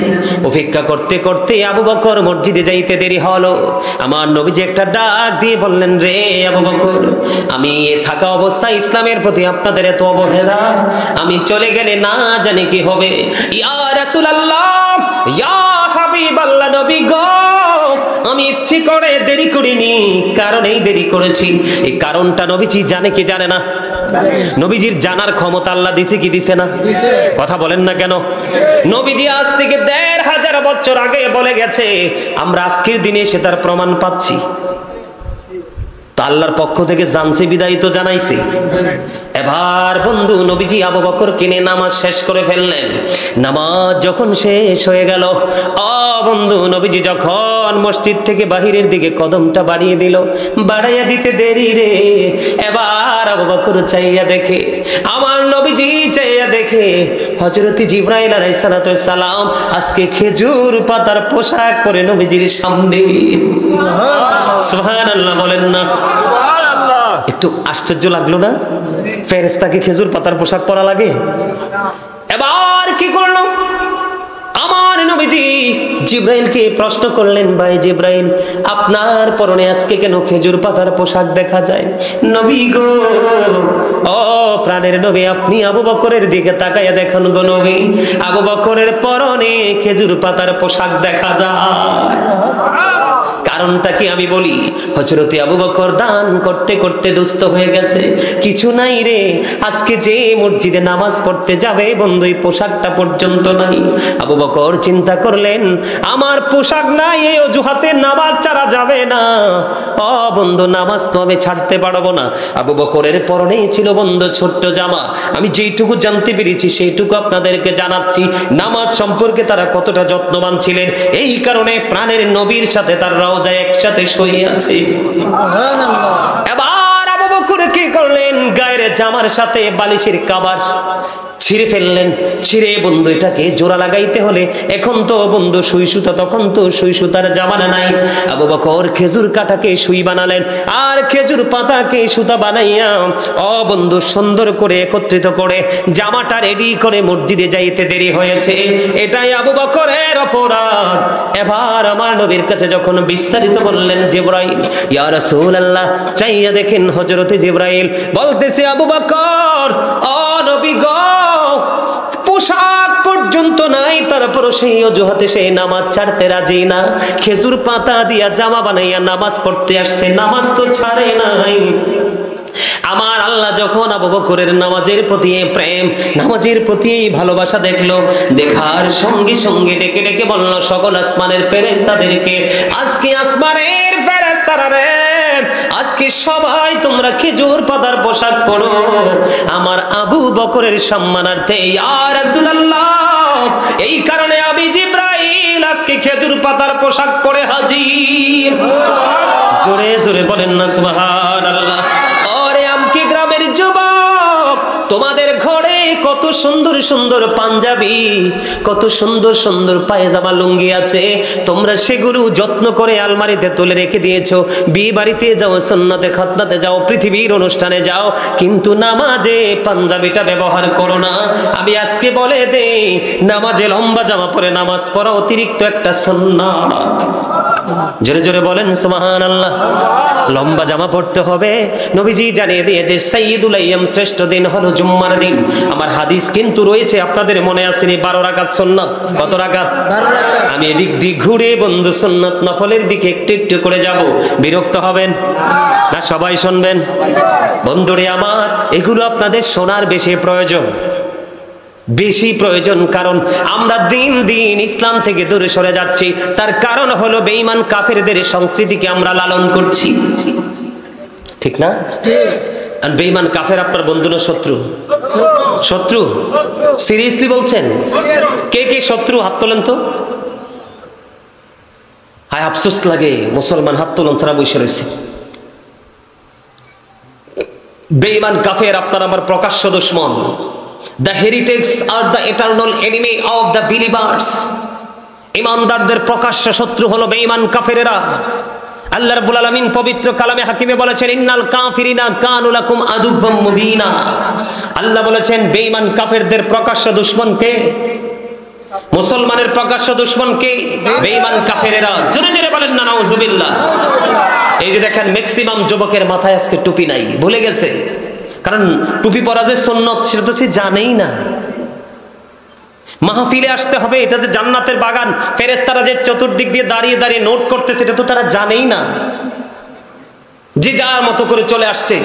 অপেক্ষা করতে করতে আবু বকর মসজিদে যাইতে দেরি হলো। আমার নবীজি একটা ডাক দিয়ে বললেন, রে আবু বকর, আমি থাকা অবস্থায় ইসলামের প্রতি আপনাদের এত অবহেলা, আমি চলে গেলে না জানি কি হবে। ইয়া রাসূলুল্লাহ, ইয়া হাবিবাল্লাহ, নবী গো, আমি ইচ্ছে করে দেরি করিনি, কারণ এই দেরি করেছি, এই কারণটা নবীজি জানে কি জানে না? নবীজির জানার ক্ষমতা আল্লাহ দিছে কি দিছে না? কথা বলেন না কেন? নবীজি আজ থেকে ১৫০০ বছর আগে বলে গেছে, আমরা আজকের দিনে সে তার প্রমাণ পাচ্ছি। তো আল্লাহর পক্ষ থেকে জানছে বিদায় তো জানাইছে। এবার বন্ধু, নবীজি আবু বকর কিনে নামাজ শেষ করে ফেললেন। নামাজ যখন শেষ হয়ে গেল, বন্ধু, নবীজি যখন মসজিদ থেকে বাহিরের দিকে কদমটা বাড়িয়ে দিল, বাড়াইয়া দিতে দেরি রে। এবার আবু বকর চাইয়া দেখে, আমার নবীজি চাইয়া দেখে, হযরত জিবরাইল আলাইহিস সালাম আজকে খেজুর পাতার পোশাক পরে নবীজির সামনে। সুবহানাল্লাহ বলেন না? একটু আশ্চর্য লাগলো না? ফেরেশতাকে খেজুর পাতার পোশাক পরা লাগে? এবার কি করলো? আমার নবীজি জিবরাইলকে প্রশ্ন করলেন, ভাই জিবরাইল, আপনার পরনে আজকে কেন খেজুর পাতার পোশাক দেখা যায়? নবী গো, ও প্রাণের নবী, আপনি আবু বকরের দিকে তাকাইয়া দেখুন গো নবী, আবু বকরের পরনে খেজুর পাতার পোশাক দেখা যায়। কারণটা কি আমি বলি? হযরত আবু বকর দান করতে করতে দুস্থ হয়ে গেছে, কিছু নাই রে। আজকে যে মসজিদে নামাজ পড়তে যাবে বন্ধু, এই পোশাকটা পর্যন্ত নাই। আবু বকর চিন্তা করলেন, আমার পোশাক নাই, এই অজুহাতে নামাজ ছাড়া যাবে না। বন্ধু, নামাজ তো আমি ছাড়তে পারবো না। আবু বকরের পরনেই ছিল বন্ধু ছোট্ট জামা। আমি যেইটুকু জানতে পেরেছি সেইটুকু আপনাদেরকে জানাচ্ছি। নামাজ সম্পর্কে তারা কতটা যত্নবান ছিলেন, এই কারণে প্রাণের নবীর সাথে তার রওজায় একসাথে শুয়ে আছে। এবার আবু বকর কি করলেন? গায়ের জামার সাথে বালিশের কভার ছিঁড়ে ফেললেন। ছিঁড়ে বন্ধু এটাকে জোড়া লাগাইতে হলে, এখন তো বন্ধু সুই সুতা, তখন তো সুই সুতার জামানা নাই। আবু বকর খেজুর কাটাকে সুই বানালেন, আর খেজুর পাতাকে সুতা বানাইয়া বন্ধু সুন্দর করে একত্রিত করে জামাটা রেডি করে মসজিদে যাইতে দেরি হয়েছে। এটাই আবু বকরের অপরাধ। এবার আমার নবীর কাছে যখন বিস্তারিত বললেন জিবরাইল, ইয়া রাসূলুল্লাহ, চাইয়া দেখেন হযরতে জিবরাইল বলতেছে, আবু বকর, ও নবী গো, পোশাক পর্যন্ত নাই, তারপর সেই অজুহাতে সে নামাজ ছাড়তে রাজি না। খেজুর পাতা দিয়া জামা বানাইয়া নামাজ পড়তে আসছে, নামাজ তো ছাড়ে নাই। আমার আল্লাহ যখন আবু বকরের নামাজের প্রতি প্রেম, নামাজের প্রতি ভালোবাসা দেখলো, দেখার সঙ্গে সঙ্গে ডেকে ডেকে বলল সকল আসমানের ফেরেশতাদেরকে, আজকে আসমানের ফেরেশতারা রে, আজকে সবাই তোমরা খেজুর পাতার পোশাক পরো আমার আবু বকরের সম্মানার্থে। ইয়া রাসূলুল্লাহ, এই কারণে আমি জিবরাইল আজকে খেজুর পাতার পোশাক পরে হাজির। জোরে জোরে বলেন না সুবহানাল্লাহ। ওরে আমকি গ্রামের যুবক, তোমাদের ঘরে কত সুন্দর সুন্দর পাঞ্জাবি, কত সুন্দর সুন্দর পায়জামা লুঙ্গি আছে, তোমরা সেগুলো যত্ন করে আলমারিতে তুলে রেখে দিয়েছো। বিয়ে বাড়িতে যাও, সুন্নতে খাতনাতে যাও, পৃথিবীর অনুষ্ঠানে যাও, কিন্তু নামাজে পাঞ্জাবিটা ব্যবহার করো না। আমি আজকে বলে দেই, নামাজে লম্বা জামা পরে নামাজ পড়া অতিরিক্ত একটা সুন্নাত। জোরে জোরে বলেন সুবহানাল্লাহ। লম্বা জামা পড়তে হবে। নবীজি জানিয়ে দিয়েছে সাইয়্যিদুল আইয়াম, শ্রেষ্ঠ দিন হলো জুম্মার দিন। আমার হাদিস কিন্তু রয়েছে, আপনাদের মনে আসেনি, 12 রাকাত সুন্নাত। কত রাকাত? 12 রাকাত। আমি এদিক দিক ঘুরে বন্ধু সুন্নাত নফলের দিকে একটু একটু করে যাব। বিরক্ত হবেন না? সবাই শুনবেন? বন্ধুরে আমার, এগুলো আপনাদের শোনার বেশি প্রয়োজন, বেশি প্রয়োজন। কারণ আমরা দিন দিন ইসলাম থেকে দূরে সরে যাচ্ছি। তার কারণ হলো বেঈমান কাফেরদের সংস্কৃতিকে আমরা লালন করছি, ঠিক না? আর বেঈমান কাফের আপনার বন্ধু না শত্রু? শত্রু। সিরিয়াসলি বলছেন? কে কে শত্রু হাত তোলেন তো। হায় আফসোস লাগে, মুসলমান হাত তোলন ছাড়া বসে রয়েছে। বেঈমান কাফের আপনার আমার প্রকাশ্য দুশমন। The heretics are the eternal enemy of the believers. ইমানদারদের প্রকাশ্য শত্রু হলো বেঈমান কাফেরেরা। আল্লাহ রাব্বুল আলামিন পবিত্র কালামে হাকিমে বলেছেন, ইন্নাল কাফিরিনা কানু লাকুম আদুওয়াম মুবিনা। আল্লাহ বলেছেন বেঈমান কাফেরদের প্রকাশ্য দুশমন কে? মুসলমানের প্রকাশ্য দুশমন কে? বেঈমান কাফেরেরা। জোরে জোরে বলেন না নাউজুবিল্লাহ। এই যে দেখেন, ম্যাক্সিমাম যুবকের মাথায় আজকে টুপি নাই, ভুলে গেছে। কারণ টুপি পরা যে সুন্নত সেটা তো সে জানেই না। মাহফিলে আসতে হবে, এটা যে জান্নাতের বাগান, ফেরেশতারা যে চতুর্দিক দিয়ে দাঁড়িয়ে দাঁড়িয়ে নোট করতে, সেটা তো তারা জানেই না। যে যার মতো করে চলে আসছে।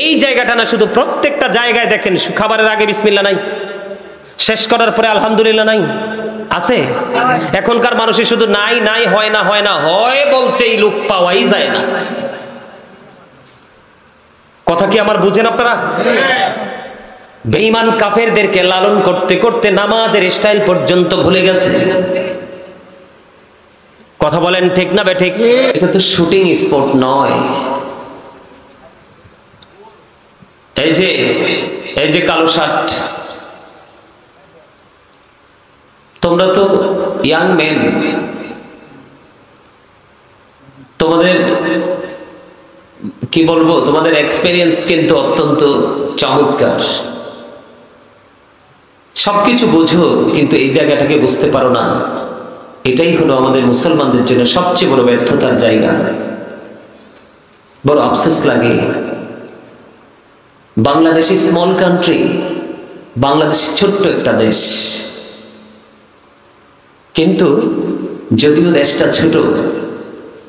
এই জায়গাটা না, শুধু প্রত্যেকটা জায়গায় দেখেন, খাবারের আগে বিসমিল্লাহ নাই, শেষ করার পরে আলহামদুলিল্লাহ নাই, আছে? এখনকার মানুষের শুধু নাই নাই, হয় না হয় না, হয় বলছে, এই লোক পাওয়াই যায় না। কথা কি আমার বুঝেন আপনারা? বেঈমান কাফেরদেরকে লালন করতে করতে নামাজের স্টাইল পর্যন্ত ভুলে গেছে। কথা বলেন ঠিক না বেঠিক? এটা তো শুটিং স্পট নয়। এই যে কালো শার্ট, তোমরা তো ইয়াং মেন, তোমাদের কি বলবো, তোমাদের এক্সপেরিয়েন্স কিন্তু অত্যন্ত চমৎকার। সবকিছু বোঝো, কিন্তু এই জায়গাটাকে বুঝতে পারো না। এটাই হলো আমাদের মুসলমানদের জন্য সবচেয়ে বড় ব্যর্থতার জায়গা। বড় আফসোস লাগে। বাংলাদেশ স্মল কান্ট্রি, বাংলাদেশ ছোট্ট একটা দেশ, কিন্তু যদিও দেশটা ছোট,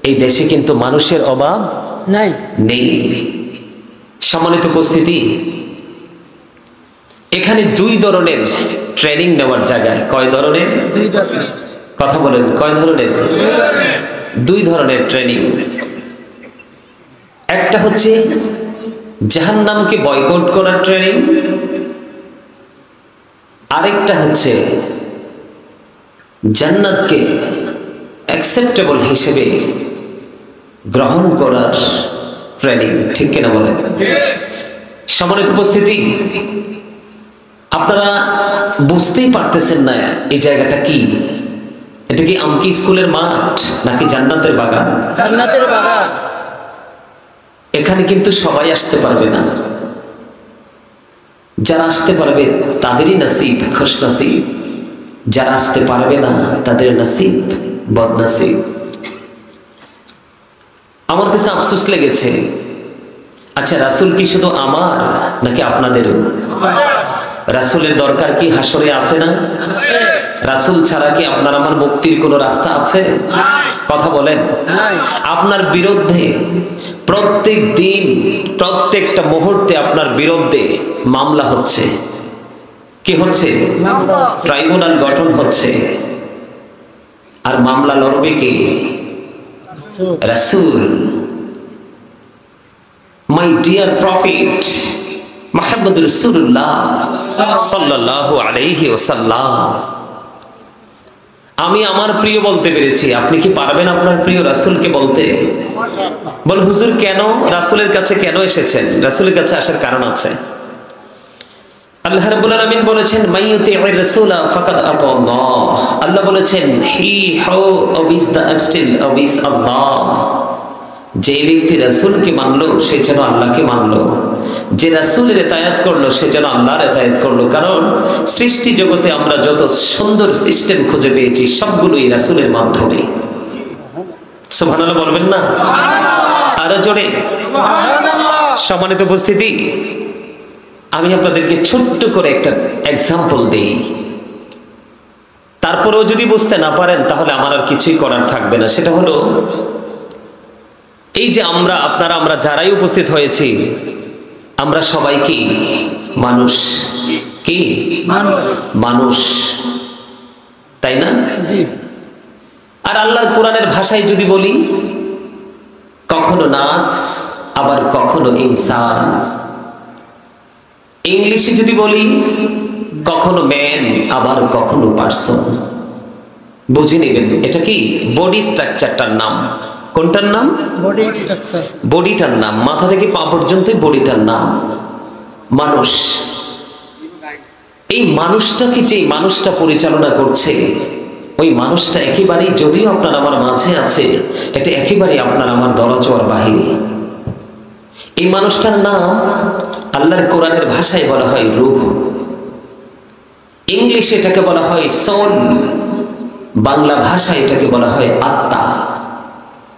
এই দেশে কিন্তু মানুষের অভাব নেই। সম্মানিত উপস্থিতি, এখানে 2 ধরনের ট্রেনিং নেওয়ার জায়গায়। কয় ধরনের? 2 ধরনের। কথা বলেন, কয় ধরনের? 2 ধরনের ট্রেনিং। একটা হচ্ছে জাহান্নামকে বয়কট করার ট্রেনিং, আরেকটা হচ্ছে জান্নাতকে অ্যাকসেপ্টেবল হিসেবে গ্রহণ করার ট্রেনিং। ঠিক কিনা বলেন? সম্মানিত উপস্থিতি, আপনারা বুঝতেই পারতেছেন না এই জায়গাটা কি। এটা কি আমকি স্কুলের মাঠ নাকি জান্নাতের বাগান? জান্নাতের বাগান। এখানে কিন্তু সবাই আসতে পারবে না। যারা আসতে পারবে তাদেরই নসিব, খুশ নসিব। যারা আসতে পারবে না তাদের নসিব বদনসিব। আমার কাছে আফসোস লেগেছে, আচ্ছা রাসূল কি শুধু আমার নাকি আপনাদেরও? রাসূলের দরকার কি হাসরে আছে না? রাসূল ছাড়া কি আপনার আমার মুক্তির কোনো রাস্তা আছে? কথা বলেন। আপনার বিরুদ্ধে প্রত্যেক দিন প্রত্যেকটা মুহূর্তে আপনার বিরুদ্ধে মামলা হচ্ছে। কি হচ্ছে? ট্রাইব্যুনাল গঠন হচ্ছে। আর মামলা লড়বে কে? রাসূল। মাই ডিয়ার প্রফেট মুহাম্মদ রাসূলুল্লাহ সাল্লাল্লাহু আলাইহি ওয়াসাল্লাম। আমি আমার প্রিয় বলতে পেরেছি, আপনি কি পারবেন আপনার প্রিয় রাসূলকে বলতে? বল হুজুর কেন রাসূলের কাছে কেন এসেছেন? রাসূলের কাছে আসার কারণ আছে। আল্লাহ রাব্বুল আলামিন বলেছেন মাইয়ুতি'র রাসূলা ফাকাদ আতাল্লাহ। আল্লাহ বলেছেন হি হু ওবিস দা অ্যাবস্টিল ওবিস আল্লাহ। যে ব্যক্তি রাসূলকে মানলো সে যেন আল্লাহকে মানলো, যে রাসূলের ইতায়াত করলো সে যেন আল্লাহর ইতায়াত করলো। কারণ সৃষ্টি জগতে আমরা যত সুন্দর সিস্টেম খুঁজে পেয়েছি সবগুলোই রাসূলের মাধ্যমে। সুবহানাল্লাহ বলবেন না? আরো জোরে সুবহানাল্লাহ। সম্মানিত উপস্থিতি, আমি আপনাদেরকে ছোট্ট করে একটা এক্সাম্পল দেই, তারপরেও যদি বুঝতে না পারেন তাহলে আমার আর কিছুই করার থাকবে না। সেটা হলো এই যে আমরা যারাই উপস্থিত হয়েছি আমরা সবাই কি মানুষ? কি মানুষ, তাই না? জি। আর আল্লাহর কোরআনের ভাষায় যদি বলি, কখনো নাস আবার কখনো ইনসান। ইংলিশে যদি বলি, কখনো ম্যান আবার কখনো পারসন। বুঝে নেবেন এটা কি বডি স্ট্রাকচারটার নাম। কোনটার নাম? Body structure. বডিটার নাম, মাথা থেকে পা পর্যন্ত বডিটার নাম মানুষ। এই মানুষটাকে যে মানুষটা পরিচালনা করছে ওই মানুষটা একেবারেই, যদিও আপনার আমার মাঝে আছে, এটা একেবারেই আপনার আমার দরজোয়ার বাহিরে। এই মানুষটার নাম আল্লাহর কোরআনের ভাষায় বলা হয় রূহ, ইংলিশে এটাকে বলা হয় সোল, বাংলা ভাষায় এটাকে বলা হয় আত্মা।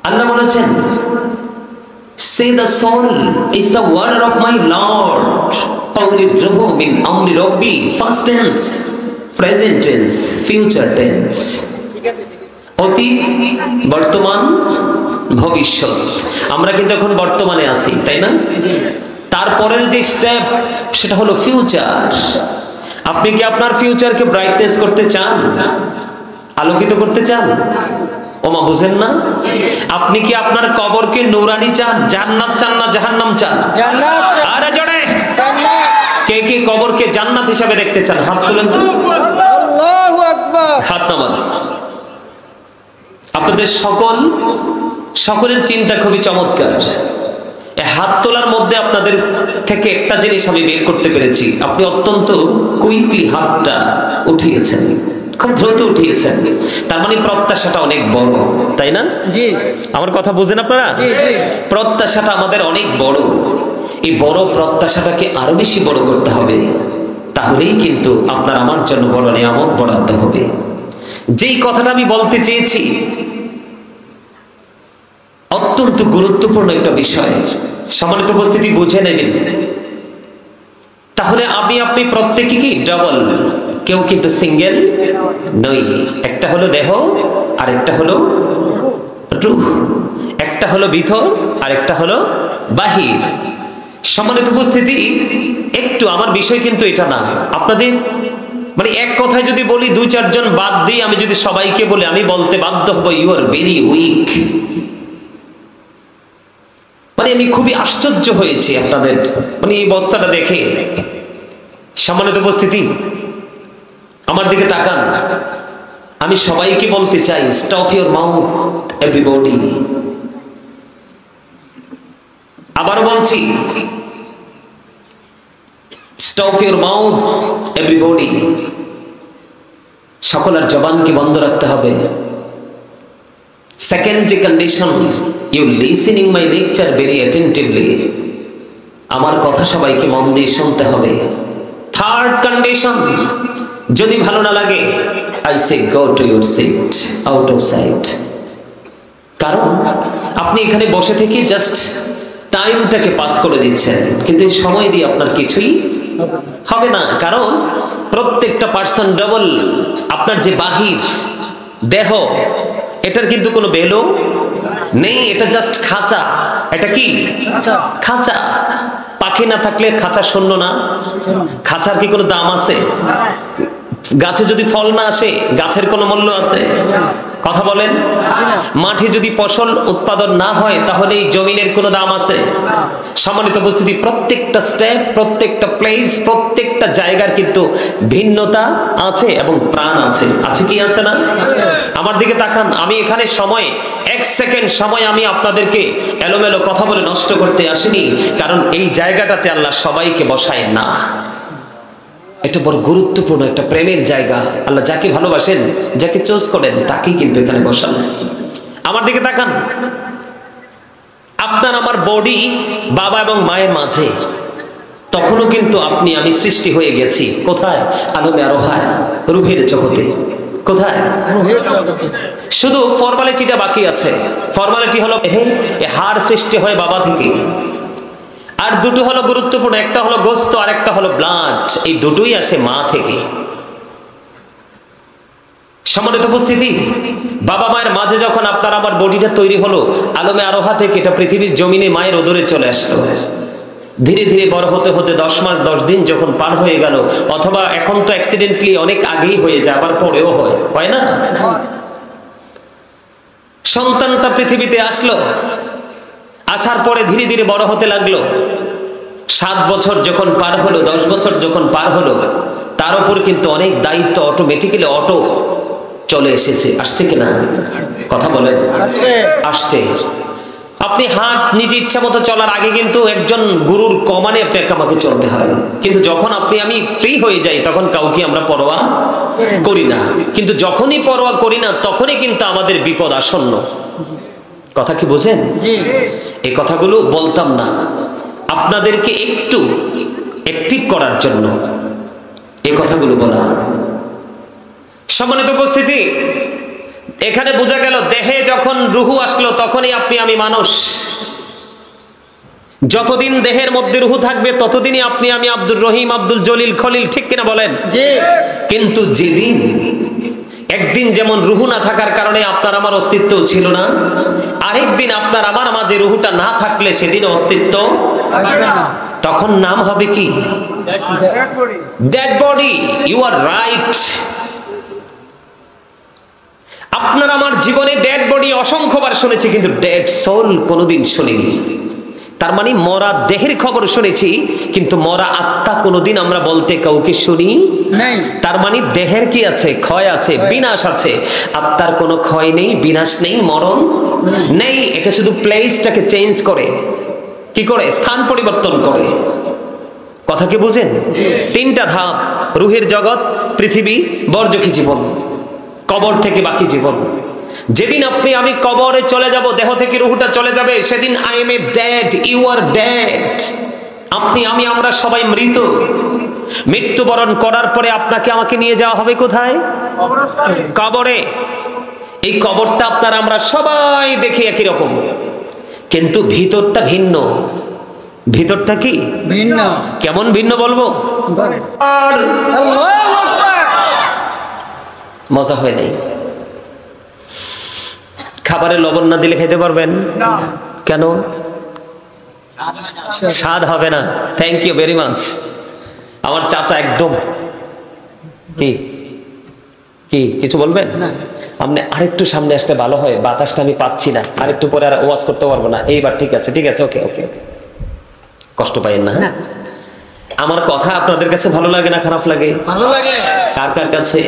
আল্লাহ বলেছেন say the soul is the word of my lord qawlir ruhu min amri rabbi, first tense, present tense, future tense, অতীত বর্তমান ভবিষ্যৎ। আমরা কিন্তু এখন বর্তমানে আছি, তাই না? তারপরের যে স্টেপ সেটা হলো ফিউচার। আপনি কি আপনার ফিউচারকে ব্রাইটনেস করতে চান, আলোকিত করতে চান? ওমা বুঝেন না? আপনি কি আপনার কবরকে নূরানি চান, জান্নাত চান না জাহান্নাম চান? জান্নাত। আরে জোরে জান্নাত। কে কে কবরকে জান্নাত হিসেবে দেখতে চান? হাত তুলেন তো। আল্লাহু আকবার। হাত নামান। আপনাদের সকলের চিন্তা খুবই চমৎকার। এই হাত তোলার মধ্যে আপনাদের থেকে একটা জিনিস আমি বের করতে পেরেছি, আপনি অত্যন্ত কুইকলি হাতটা উঠিয়েছেন, খুব দ্রুত উঠিয়েছেন। তার মানে প্রত্যাশাটা অনেক বড়, তাই না? জি। আমার কথা বুঝেন আপনারা? জি জি। প্রত্যাশাটা আমাদের অনেক বড়। এই বড় প্রত্যাশাটাকে আরো বেশি বড় করতে হবে, তাহলেই কিন্তু আপনার আমার জন্য বড় নিয়ামত বরাদ্দ হবে। যেই কথাটা আমি বলতে চেয়েছি অত্যন্ত গুরুত্বপূর্ণ একটা বিষয়, সম্মানিত উপস্থিতি বুঝে নেবেন। তাহলে আপনি প্রত্যেকে কি ডাবল, কেউ কিন্তু সিঙ্গেল নই। একটা হলো দেহ আর একটা হলো রূহ, একটা হলো ভিতর আর একটা হলো বাহির। সম্মানিত উপস্থিতি, একটু আমার বিষয় কিন্তু এটা না, আপনাদের মানে এক কথায় যদি বলি, দুই চারজন বাদ দিই, আমি যদি সবাইকে বলি, আমি বলতে বাধ্য হব ইউ আর ভেরি উইক। মানে আমি খুবই আশ্চর্য হয়েছি আপনাদের মানে এই বস্তাটা দেখে। সম্মানিত উপস্থিতি, আমার দিকে তাকান। আমি সবাইকে বলতে চাই, স্টপ ইউর মাউথ এভরিবডি। আবারও বলছি, স্টপ ইউর মাউথ এভরিবডি, সকলের জবানকে বন্ধ রাখতে হবে। সেকেন্ড যে condition, you listening my lecture very attentively, আমার কথা সবাইকে মন দিয়ে শুনতে হবে। থার্ড কন্ডিশন, যদি ভালো না লাগে I say go to your seat, out of sight. কারণ আপনি এখানে বসে থেকে জাস্ট টাইমটাকে পাস করে দিচ্ছেন, কিন্তু এই সময় দিয়ে আপনার কিছুই হবে না। কারণ প্রত্যেকটা পার্সন ডাবল। আপনার যে বাহির দেহ, এটার কিন্তু কোনো বেলো নেই, এটা জাস্ট খাঁচা। এটা কি খাঁচা? পাখি না থাকলে খাঁচা শূন্য না? খাঁচার কি কোনো দাম আছে? গাছে যদি ফল না আসে গাছের কোনো মূল্য আছে? কথা বলেন। মাঠে যদি ফসল উৎপাদন না হয় তাহলে এই জমিনের কোনো দাম আছে? সম্মানিত উপস্থিতি, প্রত্যেকটা স্টেপ, প্রত্যেকটা প্লেস, প্রত্যেকটা জায়গার কিন্তু ভিন্নতা আছে এবং প্রাণ আছে। আছে কি আছে না? আমার দিকে তাকান। আমি এখানে সময়, এক সেকেন্ড সময় আমি আপনাদেরকে এলোমেলো কথা বলে নষ্ট করতে আসিনি, কারণ এই জায়গাটাতে আল্লাহ সবাইকে বসায় না। এটা বড় গুরুত্বপূর্ণ একটা প্রেমের জায়গা। আল্লাহ যাকে ভালোবাসেন, যাকে চুজ করেন, তাকেই কিন্তু এখানে বসান। আমার দিকে তাকান। আপনার আমার বডি বাবা এবং মায়ের মাঝে, তখনও কিন্তু আপনি আমি সৃষ্টি হয়ে গেছি কোথায়? আলমে আরোহায়, রুহের জগতে। কোথায়? শুধু ফর্মালিটিটা বাকি আছে। ফর্মালিটি হলো হাড় সৃষ্টি হয় বাবা থেকে, আর দুটো হলো গুরুত্বপূর্ণ, একটা হলো গোস্ত আর একটা হলো ব্লাড। এই দুটোই আসে মা থেকে। সম্মানিত উপস্থিতি, বাবা মায়ের মাঝে যখন আপনার আমার বডিটা তৈরি হলো আলমে আরোহা থেকে, এটা পৃথিবীর জমিনে মায়ের উদরে চলে আসলো। ধীরে ধীরে বড় হতে হতে 10 মাস 10 দিন যখন পার হয়ে গেল, অথবা এখন তো অ্যাক্সিডেন্টলি অনেক আগেই হয়ে যায়, আবার পরেও হয় না? সন্তানটা পৃথিবীতে আসলো, আসার পরে ধীরে ধীরে বড় হতে লাগলো। 7 বছর যখন পার হলো, 10 বছর যখন পার হলো, তার উপর কিন্তু অনেক দায়িত্ব অটোমেটিক্যালি চলে এসেছে। আসছে কিনা? কথা বলেন। আসছে। আপনি হাত নিজে ইচ্ছা মতো চলার আগে কিন্তু একজন গুরুর কমানে আপনাকে আমাকে চলতে হয়, কিন্তু যখন আপনি আমি ফ্রি হয়ে যাই তখন কাউকে আমরা পরোয়া করি না। কিন্তু যখনই পরোয়া করি না তখনই কিন্তু আমাদের বিপদ আসন্ন। কথা কি বোঝেন? এই কথাগুলো বলতাম না, আপনাদেরকে একটু অ্যাক্টিভ করার জন্য এই কথাগুলো বলা। সম্মানিত উপস্থিতি, এখানে বোঝা গেল দেহে যখন রুহু আসলো তখনই আপনি আমি মানুষ। যতদিন দেহের মধ্যে রুহু থাকবে ততদিনই আপনি আমি আব্দুর রহিম, আব্দুল জলিল, খলিল। ঠিক কিনা বলেন? কিন্তু যেদিন একদিন যেমন রুহু না থাকার কারণে আপনার আমার অস্তিত্ব ছিল না, আরেকদিন আপনার আমার মাঝে রুহুটা না থাকলে সেদিন অস্তিত্ব, তখন নাম হবে কি? Dead body. You are right. আপনার আমার জীবনে ডেড বডি অসংখ্যবার শুনেছি, কিন্তু ডেড সোল কোনোদিন শুনিনি। তার মানে মরা দেহের খবর শুনেছি, কিন্তু মরা আত্মা কোনোদিন আমরা বলতে কাউকে শুনি নাই। তার মানে দেহের কি আছে? ক্ষয় আছে, বিনাশ আছে। আত্মার কোনো ক্ষয় নেই, বিনাশ নেই, মরণ নেই। এটা শুধু প্লেসটাকে চেঞ্জ করে। কি করে? স্থান পরিবর্তন করে। কথা কি বুঝেন? 3টা ধাপ: রুহের জগৎ, পৃথিবী, বরজখী জীবন, কবর থেকে বাকি জীবন। যেদিন আপনি আমি কবরে চলে যাব, দেহ থেকে রুহটা চলে যাবে, সেদিন I am a dead, you are dead. আপনি আমি আমরা সবাই মৃত। মৃত্যুবরণ করার পরে আপনাকে আমাকে নিয়ে যাওয়া হবে কোথায়? কবরে। এই কবরটা আপনার আমরা সবাই দেখি একই রকম, কিন্তু ভিতরটা ভিন্ন। ভিতরটা কি ভিন্ন? কেমন ভিন্ন বলবো? মজা হয় নাই। খাবারে লবণ না দিলে খেতে পারবেন না। কেন? স্বাদ হবে না। Thank you very much. আমার চাচা একদম কি কি কিছু বলবেন? আপনি আরেকটু সামনে আসলে ভালো হয়, বাতাসটা আমি পাচ্ছি না। আরেকটু পরে আর ওয়াজ করতে পারবো না। এইবার ঠিক আছে, ঠিক আছে, ওকে ওকে। কষ্ট পাইয়েন না। আমার কথা আপনাদের কাছে ভালো লাগে না খারাপ লাগে? ভালো লাগে। কার কার কাছে?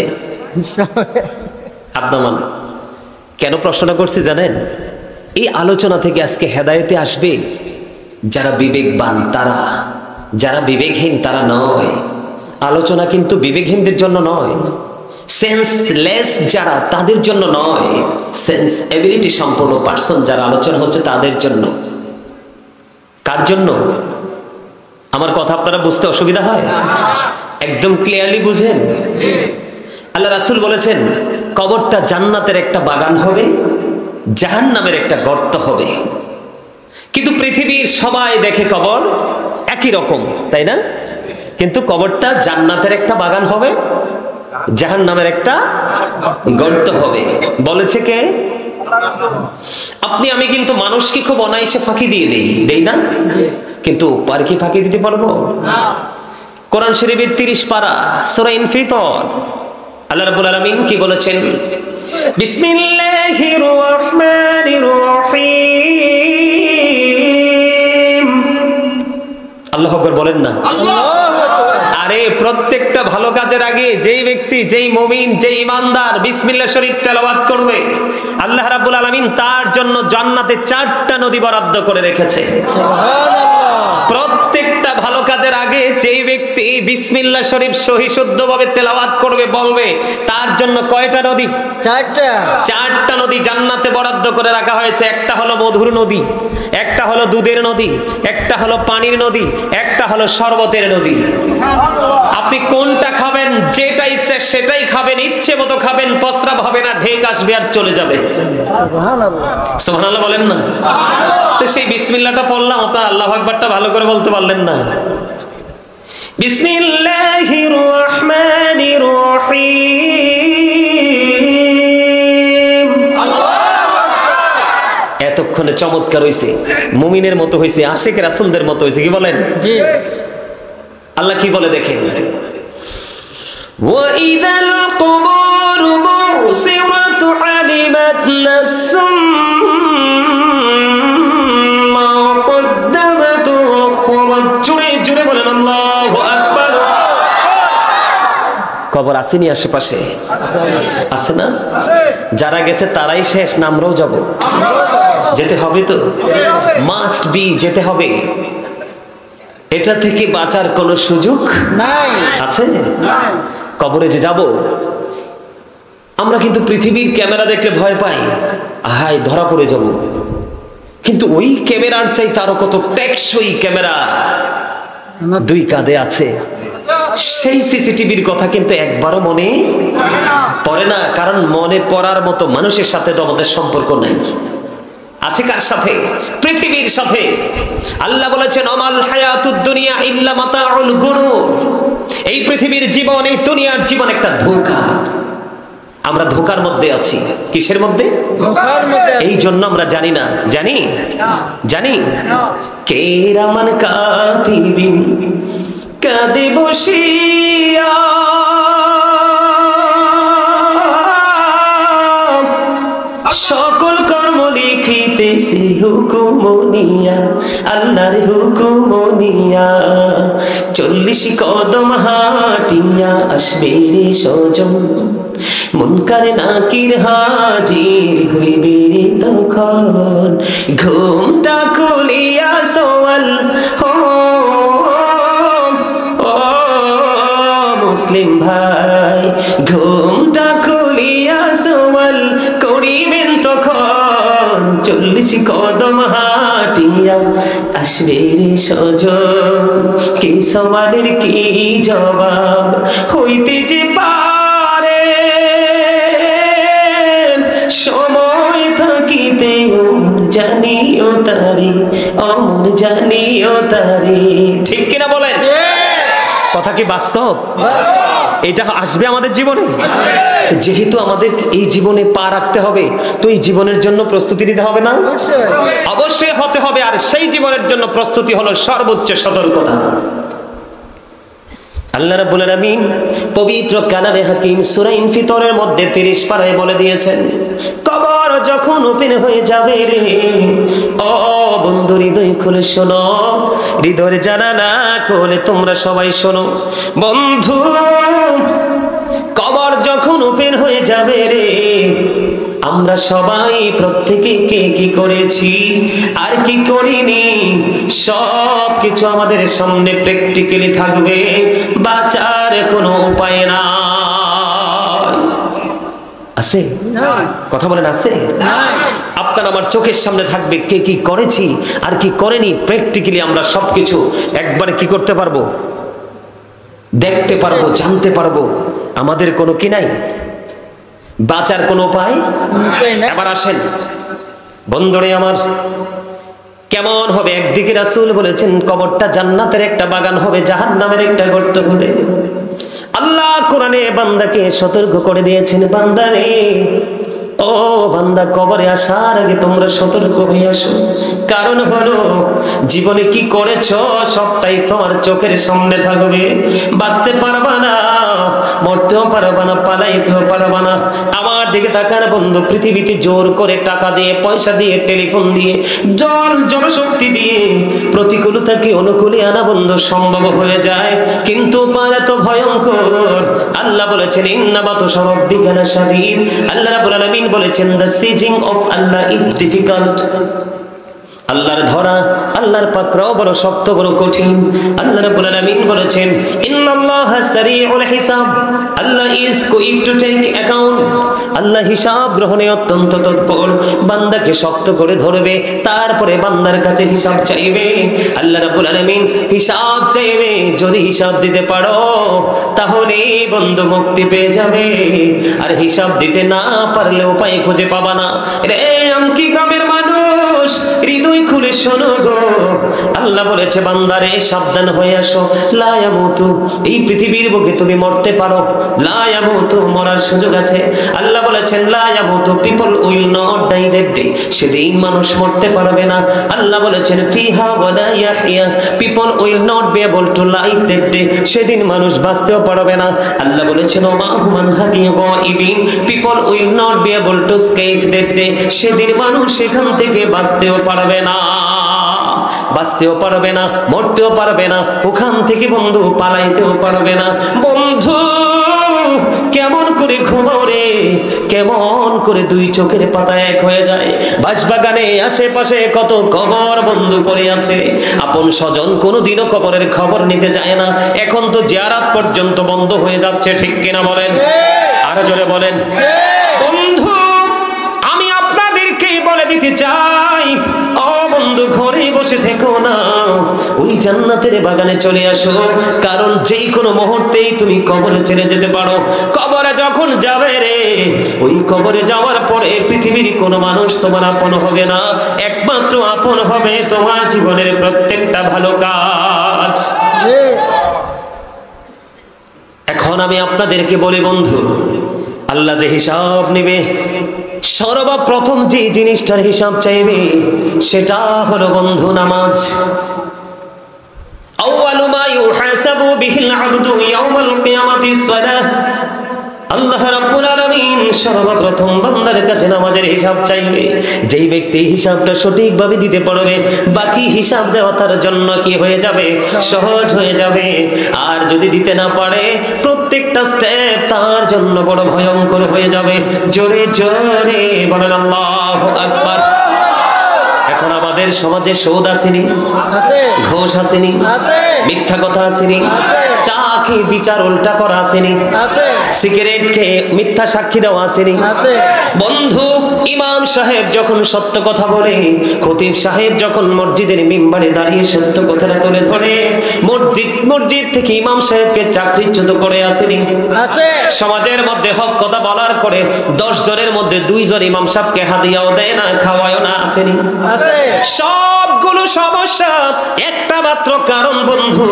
আপনার মান। কেন প্রশ্নটা করছি জানেন? এই আলোচনা থেকে আজকে হেদায়েতে আসবে যারা বিবেকবান, তারা যারা বিবেকহীন তারা নয়। আলোচনা কিন্তু বিবেকহীনদের জন্য নয়, সেন্সলেস যারা তাদের জন্য নয়, সেন্স এবিলিটি সম্পন্ন পার্সন যারা আলোচনা হচ্ছে তাদের জন্য। কার জন্য? আমার কথা আপনারা বুঝতে অসুবিধা হয়? একদম ক্লিয়ারলি বুঝেন। আল্লাহ রাসূল বলেছেন কবরটা জান্নাতের একটা বাগান হবে, জাহান্নামের একটা গর্ত হবে। কিন্তু পৃথিবীর সবাই দেখে কবর একই রকম, তাই না? কিন্তু কবরটা জান্নাতের একটা বাগান হবে, জাহান্নামের একটা গর্ত হবে। বলেছে কে? আপনি আমি কিন্তু মানুষকে খুব অনায়াসে ফাঁকি দিয়ে দেই না? কিন্তু পার কি ফাঁকি দিতে পারবো? কোরআন শরীফের 30 পারা সূরা ইনফিতর আল্লাহ রাব্বুল আলামিন কি বলেছেন? বিসমিল্লাহির রহমানির রহিম। আল্লাহু আকবার বলেন না? আল্লাহু আকবার। আরে প্রত্যেকটা ভালো কাজের আগে যেই ব্যক্তি, যেই মুমিন, যেই ইমানদার বিসমিল্লাহ শরীফ তেলাওয়াত করবে, আল্লাহ রাব্বুল আলামিন তার জন্য জান্নাতে 4টা নদী বরাদ্দ করে রেখেছে। সুবহানাল্লাহ। প্রত্যেকটা ভালো কাজের আগে যেই ব্যক্তি বিসমিল্লাহ শরীফ সহি শুদ্ধভাবে তেলাওয়াত করবে, বলবে, তার জন্য কয়টা নদী? 4টা নদী জান্নাতে বরাদ্দ করে রাখা হয়েছে। একটা হলো মধুর নদী, একটা হলো দুধের নদী, একটা হলো পানির নদী, একটা হলো শরবতের নদী। আপনি কোনটা খাবেন? যেটা ইচ্ছে সেটাই খাবেন, ইচ্ছে মতো খাবেন, প্রস্রাব হবে না, ঢেক আসবে আর চলে যাবে। সুবহানাল্লাহ, সুবহানাল্লাহ বলেন না? তো সেই বিসমিল্লাহটা পড়লাম, আপনার আল্লাহু আকবারটা ভালো করে বলতে পারলেন না। বিসমিল্লাহির রহমানির রহিম। এতক্ষণে চমৎকার হইছে, মুমিনের মতো হইছে, আশিক রাসূলদের মতো হইছে। কি বলেন? জি। আল্লাহ কি বলে দেখেন, ওয়া ইদাল কুবুর বুসিরাত আলিমাত নাফসুম মা কদ্দামাত ওয়া খারাত। জোরে জোরে বলেন আল্লাহু আকবার। কবর আসেনি আশেপাশে? আছে না? যারা গেছে তারাই শেষ, আমরাও যাব, যেতে হবে তো, মাস্ট বি, যেতে হবে। এটা থেকে বাঁচার কোনো সুযোগ নাই। আছে? কবরে যে যাব, আমরা কিন্তু পৃথিবীর ক্যামেরা দেখলে ভয় পাই, হায় ধরা পড়ে যাব। কিন্তু ওই ক্যামেরার চাইতে আরো কত টেকসই ক্যামেরা 2 কাঁধে আছে। সেই সিসিটিভির কথা কিন্তু একবারও মনে পড়ে না, কারণ মনে পড়ার মতো মানুষের সাথে তো আমাদের সম্পর্ক নাই। আছে কার সাথে? পৃথিবীর সাথে। আল্লাহ বলেছেন আমাল হায়াতুদ দুনিয়া ইল্লা মাতাউল গুরুর। এই পৃথিবীর জীবন, এই দুনিয়ার জীবন একটা ধোঁকা। আমরা ধোঁকার মধ্যে আছি। কিসের মধ্যে? ধোঁকার মধ্যে। এই জন্য আমরা জানি না। জানি কেরামান কাতিবিন কাঁদে বসিয়া সকল কর্ম লিখিতেছে হুকুমনিয়া, আল্লাহর হুকুমনিয়া। 40 কদম হাঁটিয়া আসবে রে সজন, মুনকার নাকির হাজির হইবে রে তখন। ঘুমটা খুলিয়া সোয়াল মুসলিম ভাই, ঘুমটা খুলিয়া সোয়াল করিবেন তখন। 40 কদম হাঁটিয়া আসবে রে সজন, কি সওয়ালের কি জবাব হইতে যে পারে। সময় থাকিতে জানিও তারে, অমর জানিও তারে। ঠিক কিনা বলেন? কথা কি বাস্তব? এটা আসবে আমাদের জীবনে। যেহেতু আমাদের এই জীবনে পা রাখতে হবে, তো এই জীবনের জন্য প্রস্তুতি নিতে হবে না? অবশ্যই হতে হবে। আর সেই জীবনের জন্য প্রস্তুতি হলো সর্বোচ্চ সতর্কতা। আল্লাহ রাব্বুল আলামিন পবিত্র কালামে হাকিম সূরা ইনফিতরের মধ্যে 30 পারায় বলে দিয়েছেন, কবর যখন ওপেন হয়ে যাবে রে, ও বন্ধু হৃদয় খুলে শোনো, হৃদয়ের জানালা খুলে তোমরা সবাই শোনো। বন্ধু, কবর যখন ওপেন হয়ে যাবে রে, আমরা সবাই প্রত্যেকে কে কি করেছি আর কি করিনি সব কিছু আমাদের সামনে প্র্যাকটিক্যালি থাকবে, বাঁচার কোনো উপায় না। আছে কথা বলেন, আছে? আপনার আমার চোখের সামনে থাকবে কে কি করেছি আর কি করেনি, প্র্যাকটিক্যালি আমরা সবকিছু একবারে কি করতে পারবো, দেখতে পারবো, জানতে পারবো। আমাদের কোনো কি নাই, বাঁচার কোনো উপায়। এবার আসেন বন্ধুরে আমার, কেমন হবে? একদিকে রাসূল বলেছেন কবরটা জান্নাতের একটা বাগান হবে, জাহান্নামের একটা গর্ত হবে। আল্লাহ কোরআনে বান্দাকে সতর্ক করে দিয়েছেন, বান্দারে ও বান্দা, কবরে আসার আগে তোমরা সতর্ক হয়ে আসো। কারণ হলো জীবনে কি করেছো সবটাই তোমার চোখের সামনে থাকবে। বাঁচতে পারবা না, মরতেও পারবা না, পালাইতেও পারবা না। আমার দিকে তাকান বন্ধু, পৃথিবীতে জোর করে টাকা দিয়ে, পয়সা দিয়ে, টেলিফোন দিয়ে, জনশক্তি দিয়ে প্রতিকূলতাকে অনুকূলে আনা বন্ধু সম্ভব হয়ে যায়, কিন্তু পারে তো ভয়ঙ্কর। আল্লাহ বলেছেন ইন্না বাতুশা রাব্বিকা লাশাদীদ। আল্লাহ রাব্বুল আলামিন বলেছেন the sieging of Allah is difficult। আল্লাহর ধরা, আল্লাহর পাকড়াও বড় শক্ত, বড় কঠিন। আল্লাহ রাব্বুল আলামিন বলেছেন ইন্নাল্লাহা সারিউল হিসাব, আল্লাহ is quick to take account. আল্লাহ হিসাব গ্রহণে অত্যন্ত তৎপর। বান্দাকে শক্ত করে ধরবে, তারপরে বান্দার কাছে হিসাব চাইবে। আল্লাহ রাব্বুল আলামিন হিসাব চাইবে, যদি হিসাব দিতে পারো তাহলে বন্ধু মুক্তি পেয়ে যাবে, আর হিসাব দিতে না পারলে উপায় খুঁজে পাবা না। রে আমকি গ্রামের মানুষ, হৃদয় খুলে শোনো গো, আল্লাহ বলেছে বান্দারে সাবধান হয়ে আসো। লা ইয়ামুতু, এই পৃথিবীর বুকে তুমি মরতে পারো, লা ইয়ামুতু, মরার সুযোগ আছে। আল্লাহ বলেছেন লা ইয়ামুতু, people will not die that day, সেদিন মানুষ মরতে পারবে না। আল্লাহ বলেছেন ফিহা ওয়ালা ইয়াহইয়া, people will not be able to live that day, সেদিন মানুষ বাঁচতেও পারবে না। আল্লাহ বলেছেন ওমা হুমান হাদি গাইবিন, people will not be able to escape that day, সেদিন মানুষ সেখান থেকে বাঁচতেও পারবে না, বাঁচতেও পারবে না, মরতেও পারবে না, ওখান থেকে বন্ধু পালাইতেও পারবে না। বন্ধু কেমন করে ঘুমাও রে, কেমন করে দুই চোখের পাতা এক হয়ে যায়। বাঁশবাগানে আশেপাশে কত কবর বন্ধু পড়ে আছে, আপন স্বজন কোনোদিনও কবরের খবর নিতে যায় না। এখন তো জিয়ারত পর্যন্ত বন্ধ হয়ে যাচ্ছে, ঠিক কিনা বলেন? আরো জোরে বলেন। বন্ধু আমি আপনাদেরকে বলে দিতে চাই, ও বন্ধু ঘরে বসে থেকো না, ওই জান্নাতের বাগানে চলে আসো। কারণ যেই কোনো মুহূর্তেই তুমি কবরে ছেড়ে যেতে পারো। কবরে যখন যাবে রে, ওই কবরে যাওয়ার পরে পৃথিবীর কোনো মানুষ তোমার আপন হবে না, একমাত্র আপন হবে তোমার জীবনের প্রত্যেকটা ভালো কাজ। এখন আমি আপনাদেরকে বলি বন্ধু, আল্লাহ যে হিসাব নেবে, সর্বপ্রথম যে জিনিসটার হিসাব চাইবে সেটা হলো বন্ধু নামাজ। আউয়ালু মা ইউহাসাবু বিহিল আবদু ইয়াউমাল কিয়ামাতিস সালাহ। আল্লাহ রাব্বুল আলামিন সর্বপ্রথম বান্দার কাছে নামাজের হিসাব চাইবে। যেই ব্যক্তি হিসাবটা সঠিকভাবে দিতে পারবে, বাকি হিসাব দেওয়া তার জন্য কি হয়ে যাবে, সহজ হয়ে যাবে। আর যদি দিতে না পারে, প্রত্যেকটা স্টেপ তার জন্য বড় ভয়ঙ্কর হয়ে যাবে। জোরে জোরে বলেন আল্লাহু আকবার। এখন আমাদের সমাজে সুদ আসেনি, ঘুষ আসেনি, মিথ্যা কথা আসেনি, চা খেয়ে বিচার উল্টা করা আসেনি, সিগারেট খেয়ে মিথ্যা সাক্ষী দেওয়া আসেনি। বন্ধু ইমাম সাহেব যখন সত্য কথা বলে, খতিব সাহেব যখন মসজিদের মিম্বারে দাঁড়িয়ে সত্য কথাটা তুলে ধরে, মসজিদ থেকে ইমাম সাহেবকে চাকরিচ্যুত করে আসেনি। সমাজের মধ্যে হক কথা বলার করে 10 জনের মধ্যে 2 জন ইমাম সাহেবকে হাদিয়াও দেয় না, খাওয়ায়ও না, আসেনি। সবগুলো সমস্যা একটা মাত্র কারণ বন্ধু,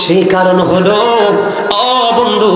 সেই কারণ হলো ও বন্ধু